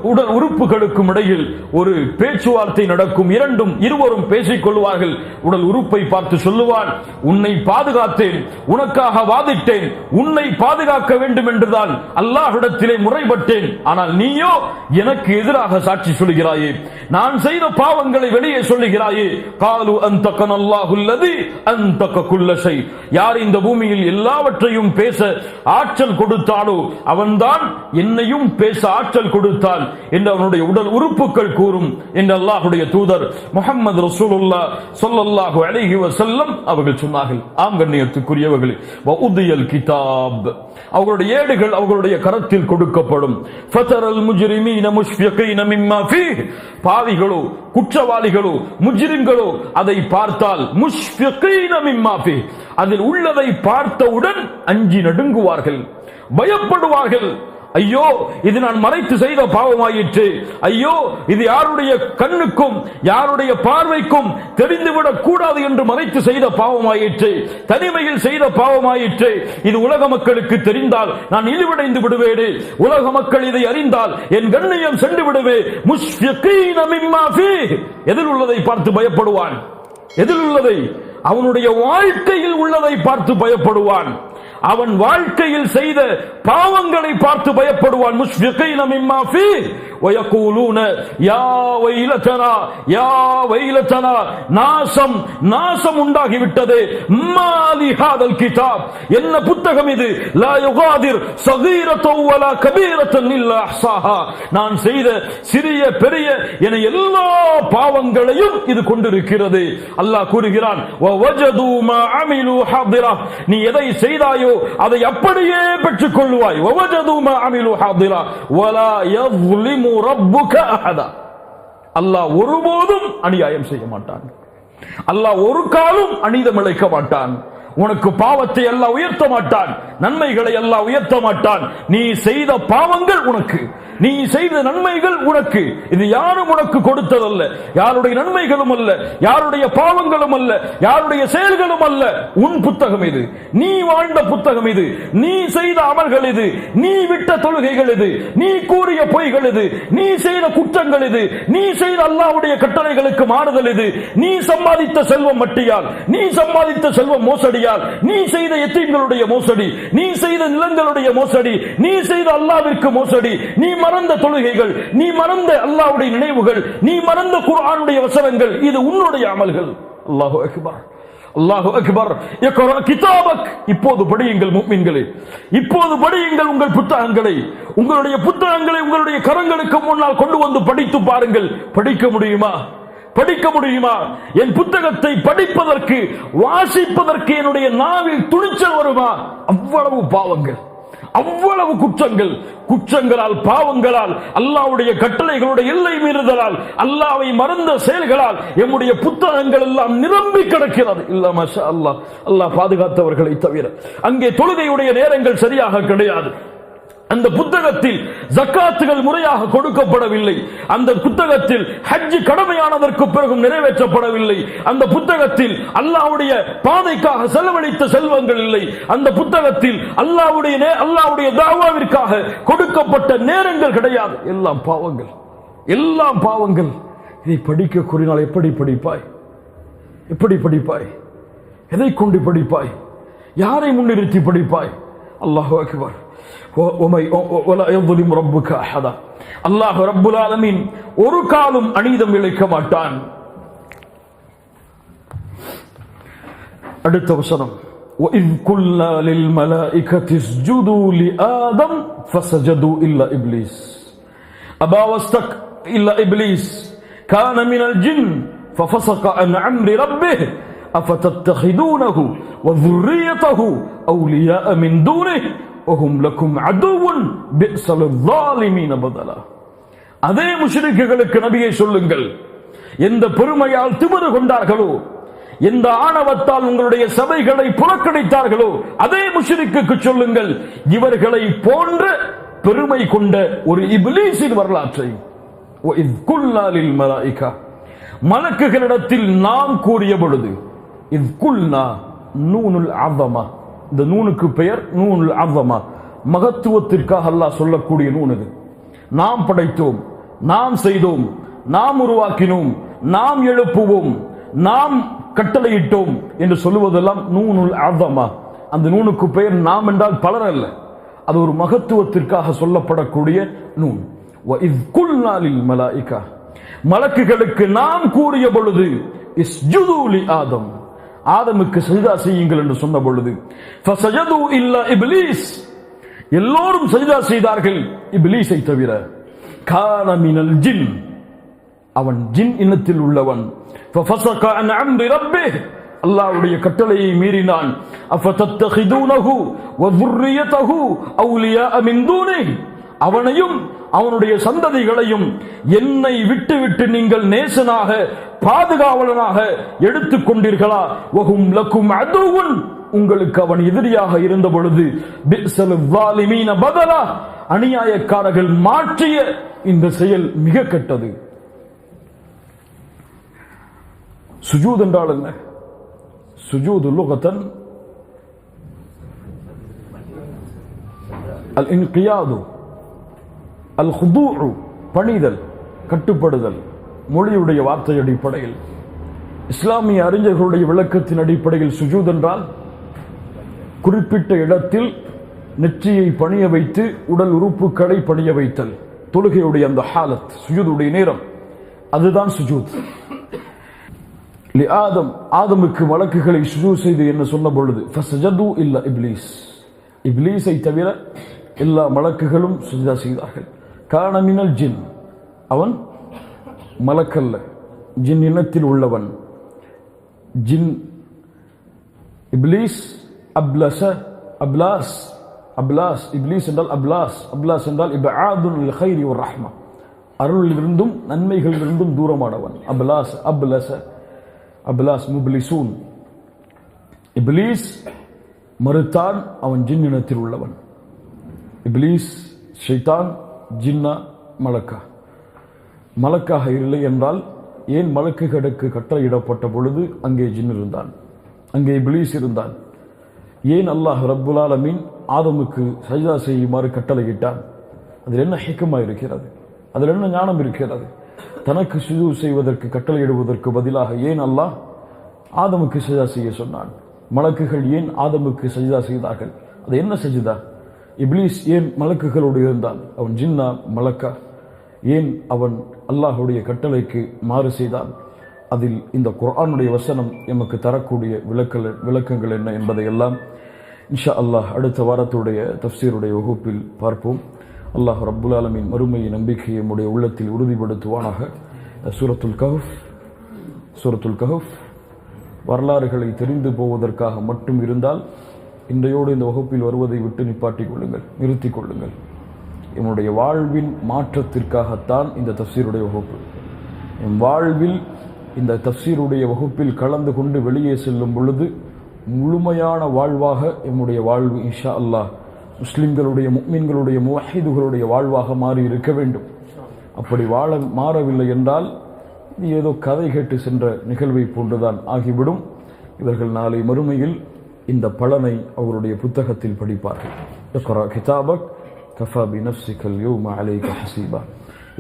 உடல் உறுப்புகளுக்கும் இடையில் ஒரு பேச்சுவார்த்தை நடக்கும். இருவரும் பேசிக் கொள்வார்கள். உடல் உறுப்பை பார்த்து சொல்லுவான், உன்னை பாதுகாத்தேன், உனக்காக வாதிட்டேன், உன்னை பாதுகாக்க வேண்டும் என்றுதான் அல்லாஹ்விடத்திலே முறைப்பட்டேன். ஆனால் நீயோ எனக்கு எதிராக சாட்சி சொல்கிறாயே, நான் செய்த பாவங்களை வெளியே சொல்லுகிறாயே. காலு அன்தகன அல்லாஹுல்லதி அன்தக குல்ல ஷை, யார் இந்த பூமியில் எல்லாவற்றையும் பேச ஆற்றல் கொடுத்தானோ அவன்தான் என்னையும் பேச ஆற்றல் கொடுத்தான் என்று அவனுடைய உடல் உறுப்புகள் கூறும் என்று அல்லாஹ்வுடைய தூதர் முஹம்மது ரசூலுல்லாஹ் ஸல்லல்லாஹு அலைஹி வஸல்லம் அவர்கள் சொன்னார்கள். ஆம் கண்ணியத்துக்குரியவர்களே, வஉதியல் கிதாப், அவர்களுடைய ஏடுகள் அவர்களுடைய கரத்தில் கொடுக்கப்படும். ஃபதரல் முஜ்ரிமீன முஷ்ஃபிகீன மிம்மா ஃபீஹ், பாவிகளோ, குற்றவாளிகளோ, முஜ்ரிம்களோ அதை பார்த்தால் முஷ்ஃபிகீன மிம்மா ஃபீஹ், அதில் உள்ளதை பார்த்தவுடன் அஞ்சி நடுங்குவார்கள், பயப்படுவார்கள். ஐயோ, இது நான் மறைத்து செய்த பாவமாயிற்று, ஐயோ இது யாருடைய கண்ணுக்கும் யாருடைய பார்வைக்கும் தெரிந்துவிடக் கூடாது என்று மறைத்து செய்த பாவமாயிற்று, தனிமையில் செய்த பாவமாயிற்று, இது உலக மக்களுக்கு தெரிந்தால் நான் இழிவடைந்து விடுவேனே, உலக மக்கள் இதை அறிந்தால் என் கண்ணியம் சென்று விடுவே. முஷ்ஃபிகீன மிம்மா ஃபீஹ், எதில் உள்ளதை பார்த்து பயப்படுவான், எதில் உள்ளதை, அவனுடைய வாழ்க்கையில் உள்ளதை பார்த்து பயப்படுவான், அவன் வாழ்க்கையில் செய்த பாவங்களை பார்த்து பயப்படுவான். முஷ்ஃபிகீன மிம்மா ஃபீஹ் வயகூலூன யா வைலதனா யா வைலதனா, நாசம் நாசம் உண்டாகிவிட்டதே, மாலி ஹாதல் கிதாப், என்ன புத்தகம் இது, லா யுகாதிர் ஸகீரத்தன் வலா கபீரத்தன் இல்லா அஹ்ஸாஹா, நான் செய்த சிறிய பெரிய என எல்லா பாவங்களையும் இது கொண்டிருக்கிறது. அல்லாஹ் கூறுகிறான், வவஜது மா அமிலு ஹாதிரா, நீ எதை செய்தாயோ அதை அப்படியே பெற்றுக் கொள்வாய். வவஜது மா அமிலு ஹாதிரா வலா யظ்லிமு ரப்புக அஹதா, அல்லாஹ் ஒருபோதும் அநியாயம் செய்ய மாட்டான், அல்லாஹ் ஒரு காலும் அநீதம் இழைக்க மாட்டான். உனக்கு பாவத்தை அல்லாஹ் உயர்த்த மாட்டான், நன்மைகளை அல்லாஹ் உயர்த்த மாட்டான். நீ செய்த பாவங்கள் உனக்கு, நீ செய்த நன்மைகள் உனக்கு, இது யாரும் உனக்கு கொடுத்ததல்ல, யாருடைய நன்மைகளும் அல்ல, யாருடைய பாவங்களும் அல்ல, யாருடைய செயல்களும் அல்ல, உன் புத்தகம் இது, நீ வாழ்ந்த புத்தகம் இது, நீ செய்த அமல்கள் இது, நீ விட்ட தொழுகைகள் இது, நீ கூறிய பொய்கள் இது, நீ செய்த குற்றங்கள் இது, நீ செய்த அல்லாஹ்வுடைய கட்டளைகளுக்கு மாறுதல் இது, நீ சம்பாதித்த செல்வம் வட்டியால், நீ சம்பாதித்த செல்வம் மோசடியால், நீ செய்த எத்தீம்களுடைய மோசடி, நீ செய்த நிலங்களுடைய மோசடி, நீ செய்த அல்லாஹ்விற்கு மோசடி, நீ மறந்த தொழுகைகள், நீ மறந்த அல்லாஹ்வுடைய நினைவுகள், நீ மறந்த குர்ஆனுடைய வசனங்கள், இது உன்னுடைய அமல்கள். அல்லாஹு அக்பர், அல்லாஹு அக்பர். இக்ரா கிதாபக், இப்போது படியுங்கள் முஃமின்களே, இப்போது படியுங்கள் உங்கள் புத்தகங்களை, உங்களுடைய புத்தகங்களை உங்களுடைய கரங்களுக்கு முன்னால் கொண்டு வந்து படித்து பாருங்கள். படிக்க முடியுமா? படிக்க முடியுமா? என் புத்தகத்தை படிப்பதற்கு, வாசிப்பதற்கு என்னுடைய நாவில் துணிச்சல் வருமா? அவ்வளவு பாவங்கள், அவ்வளவு குற்றங்களால் பாவங்களால் அல்லாஹ்வுடைய கட்டளைகளுடைய எல்லை மீறுதலால் அல்லாஹ்வை மறந்த செயல்களால் எம்முடைய புத்தகங்கள் எல்லாம் நிரம்பி கிடக்கிறது. இல்ல மாஷா அல்லாஹ், அல்லாஹ் பாதுகாத்தவர்களை தவிர அங்கே தொழுகையுடைய நேரங்கள் சரியாக கிடையாது. அந்த புத்தகத்தில் ஜக்காத்துகள் முறையாக கொடுக்கப்படவில்லை. அந்த புத்தகத்தில் ஹஜ் கடமையானதற்கு பிறகும் நிறைவேற்றப்படவில்லை. அந்த புத்தகத்தில் அல்லாஹ்வுடைய பாதைக்காக செலவழித்த செல்வங்கள் இல்லை. அந்த புத்தகத்தில் அல்லாஹ்வுடைய தாவாவிற்காக கொடுக்கப்பட்ட நேரங்கள் கிடையாது. எல்லாம் பாவங்கள். இதை படிக்க கூறினால் எப்படி படிப்பாய்? எதை கொண்டு படிப்பாய்? யாரை முன்னிறுத்தி படிப்பாய்? அல்லாஹு அக்பர். அல்லாஹ் ரப்புல் ஆலமீன் ஒரு காலம் அநீதம் இழைக்க மாட்டான். அடுத்த வசனம், وَإِذْ قُلْنَا لِلْمَلَائِكَةِ اسْجُدُوا لِآدَمَ فَسَجَدُوا إِلَّا إِبْلِيسَ أَبَى وَاسْتَكْبَرَ إِلَّا إِبْلِيسَ كَانَ مِنَ الْجِنِّ فَفَسَقَ عَنْ أَمْرِ رَبِّهِ أَفَتَتَّخِذُونَهُ وَذُرِّيَّتَهُ أَوْلِيَاءَ مِنْ دُونِهِ وَهُمْ لَكُمْ عَدُوٌّ بِئْسَ لِلظَّالِمِينَ بَدَلًا. அதே முஷ்ரிக்குகளுக்கு நபியே சொல்லுங்கள், எந்த பெருமையால் திமிரு கொண்டார்களோ, எந்த ஆணவத்தால் உங்களுடைய சபைகளை புறக்கணித்தார்களோ, அதே முஷ்ரிக்குக்கு சொல்லுங்கள், இவர்களை போன்ற பெருமை கொண்ட ஒரு இப்லீஸின் வரலாற்றை. وَإِذْ قُلْنَا لِلْمَلَائِكَةِ மலக்குகளிடத்தில் நாம் கூறிய பொழுது, إِذْ قُلْنَا நூனுல் அஸமா, இந்த நூனுக்கு பெயர் நூனுல் அஸமா, மகத்துவத்திற்காக அல்லாஹ் சொல்லக்கூடிய நூன் இது. நாம் படைத்தோம், நாம் செய்தோம், நாம் உருவாக்கினோம், நாம் எழுப்புவோம், நாம் கட்டளையிட்டோம் என்று சொல்லுவதெல்லாம் நூனுல் அஸமா. அந்த நூனுக்கு பெயர் நாம் என்றால் பலர் அல்ல, அது ஒரு மகத்துவத்திற்காக சொல்லப்படக்கூடிய நூன். وَإِذْ قُلْنَا لِلْمَلَائِكَةِ மலக்குகளுக்கு நாம் கூறிய பொழுது, இஸ்ஜுது லிஆதம், ஆதமுக்கு சஜ்தா செய்யுங்கள் என்று சொன்ன பொழுது, ஃபஸஜது இல்லா இப்லீஸ், எல்லோரும் சஜ்தா செய்தார்கள் இப்லீஸை தவிர. கான மினல் ஜின், அவன் ஜின் இனத்தில் உள்ளவன். ஃபஃபஸக அன் அம்ரி ரப்பிஹ், அல்லாஹ்வுடைய கட்டளையை மீறினான். அஃபதத்தகிதுனஹு வ ذُرِّيَّتَهُ அவுலியா மின் தூனிஹி, அவனையும் அவனுடைய சந்ததிகளையும் என்னை விட்டு நீங்கள் நேசனாக பாதுகாவலனாக எடுத்துக் கொண்டீர்களா? வஹும் லக்கும் அதுவுன், உங்களுக்கு அவன் எதிரியாக இருந்த பொழுது, பிஸல் ஸாலிமீன பதலா, அநியாயக்காரர்கள் மாற்றிய இந்த செயல் மிக கெட்டது. சுஜூத் என்றால் என்ன? சுஜூது லுகத்தன் அல் இன்கியாது, அல் ஹுதூஉ பணிதல், கட்டுப்படுதல். மொழியுடைய வார்த்தை அடிப்படையில், இஸ்லாமிய அறிஞர்களுடைய விளக்கத்தின் அடிப்படையில் சுஜூத் என்றால் குறிப்பிட்ட இடத்தில் நெற்றியை பணிய வைத்து உடல் உறுப்புகளை பணிய வைத்தல். தொழுகையுடைய அந்த ஹாலத், சுஜூதுடைய நேரம், அதுதான் சுஜூத். ஆதம், ஆதமுக்கு மலக்குகளை சுஜூத் செய்து என்ன சொன்ன பொழுது, ஃபஸஜது இல்லா இப்லீஸ், இப்லீஸை தவிர எல்லா மலக்குகளும் சுஜூத் செய்தார்கள். கான மினல் ஜின், அவன் மலக்கல்ல, ஜின் இனத்தில் உள்ளவன். ஜின் இப்லீஸ் அப்லஸ, அப்லாஸ், அப்லாஸ், இப்லீஸ் என்றால் அப்லாஸ், அப்லாஸ் என்றால் இப்ஆதுன் லில் கைரி வர் ரஹ்மா, அருளிலிருந்தும் நன்மைகளிலிருந்தும் தூரமானவன். Applause, அப்லஸ, applause, முப்லிசூன். இப்லீஸ் மறுத்தான், அவன் ஜின் இனத்தில் உள்ளவன். இப்லீஸ் ஷைத்தான், ஜின்னா, மலக்கா. மலக்காக இல்லை என்றால் ஏன் மலக்குகளுக்கு கட்டளையிடப்பட்ட பொழுது அங்கே ஜின் இருந்தான், அங்கே இப்லீஸ் இருந்தான்? ஏன் அல்லாஹ் ரப்புல் ஆலமீன் ஆதமுக்கு சஜ்தா செய்யுமாறு கட்டளையிட்டான்? அதில் என்ன ஹிக்மா இருக்கிறது? அதில் என்ன ஞானம் இருக்கிறது? தனக்கு சுஜூத் செய்வதற்கு கட்டளையிடுவதற்கு பதிலாக ஏன் அல்லாஹ் ஆதமுக்கு சஜ்தா செய்ய சொன்னான்? மலக்குகள் ஏன் ஆதமுக்கு சஜ்தா செய்தார்கள்? அது என்ன சஜ்தா? இப்லீஸ் ஏன் மலக்குகளோடு இருந்தான்? அவன் ஜின்னா, மலக்கா? ஏன் அவன் அல்லாஹுடைய கட்டளைக்கு மாறு செய்தான்? அதில் இந்த குர்ஆனுடைய வசனம் எமக்கு தரக்கூடிய விளக்கங்கள் என்ன என்பதை எல்லாம் இன்ஷா அல்லாஹ் அடுத்த வாரத்துடைய தஃப்சீருடைய வகுப்பில் பார்ப்போம். அல்லாஹ் ரப்புல் ஆலமீன் மறுமையை நம்பிக்கையை நம்முடைய உள்ளத்தில் உறுதிப்படுத்துவானாக. சூரத்துல் கஹஃப் வரலாறுகளை தெரிந்து போவதற்காக மட்டும் இருந்தால் இன்றையோடு இந்த வகுப்பில் வருவதை விட்டு நிப்பாட்டிக் கொள்ளுங்கள், நிறுத்திக் கொள்ளுங்கள். என்னுடைய வாழ்வின் மாற்றத்திற்காகத்தான் இந்த தஃப்சீருடைய வகுப்பு. என் வாழ்வில் இந்த தஃப்சீருடைய வகுப்பில் கலந்து கொண்டு வெளியே செல்லும் பொழுது முழுமையான வாழ்வாக என்னுடைய வாழ்வு இன்ஷா அல்லாஹ் முஸ்லிம்களுடைய முஃமின்களுடைய முவஹிதுகளுடைய வாழ்வாக மாறி இருக்க வேண்டும். அப்படி மாறவில்லை என்றால் இது ஏதோ கதை கேட்டு சென்ற நிகழ்வை போன்றுதான் ஆகிவிடும். இவர்கள் நாளை மறுமையில் இந்த பலனை அவருடைய புத்தகத்தில் படிப்பார்கள். இக்ரா கிதாபக் கஃபா பினஃப்ஸிகல் யௌம அலைக ஹஸீபா.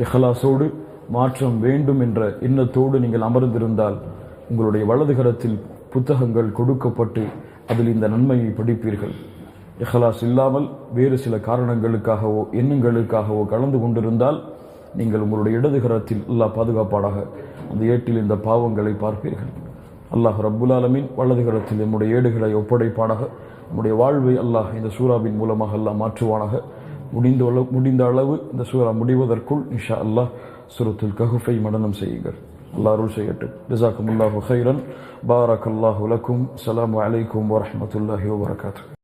இஹ்லாஸோடு மாற்றம் வேண்டும் என்ற எண்ணத்தோடு நீங்கள் அமர்ந்திருந்தால் உங்களுடைய வலதுகரத்தில் புத்தகங்கள் கொடுக்கப்பட்டு அதில் இந்த நன்மையை படிப்பீர்கள். இஹ்லாஸ் இல்லாமல் வேறு சில காரணங்களுக்காகவோ எண்ணங்களுக்காகவோ கலந்து கொண்டிருந்தால் நீங்கள் உங்களுடைய இடதுகரத்தில் அல்லாஹ் பாதுகாப்பாடாக அந்த ஏட்டில் இந்த பாவங்களை பார்ப்பீர்கள். அல்லாஹ் ரப்புல் ஆலமீன் வலதுகரத்தில் நம்முடைய ஏடுகளை ஒப்படைப்பானாக. நம்முடைய வாழ்வை அல்லாஹ் இந்த சூராவின் மூலமாக அல்லாஹ் மாற்றுவானாக. முடிந்த அளவு இந்த சூரா முடிவதற்குள் இன்ஷா அல்லாஹ் சூரத்துல் கஹ்ஃபை மனனம் செய்யுங்கள். அல்லாஹ் அருள் செய்யட்டும். ஜஸாக்குமுல்லாஹு கைரன். பாரக்கல்லாஹு லக்கும். அஸ்ஸலாமு அலைக்கும் வரஹ்மத்துல்லாஹி வபரகாத்துஹு.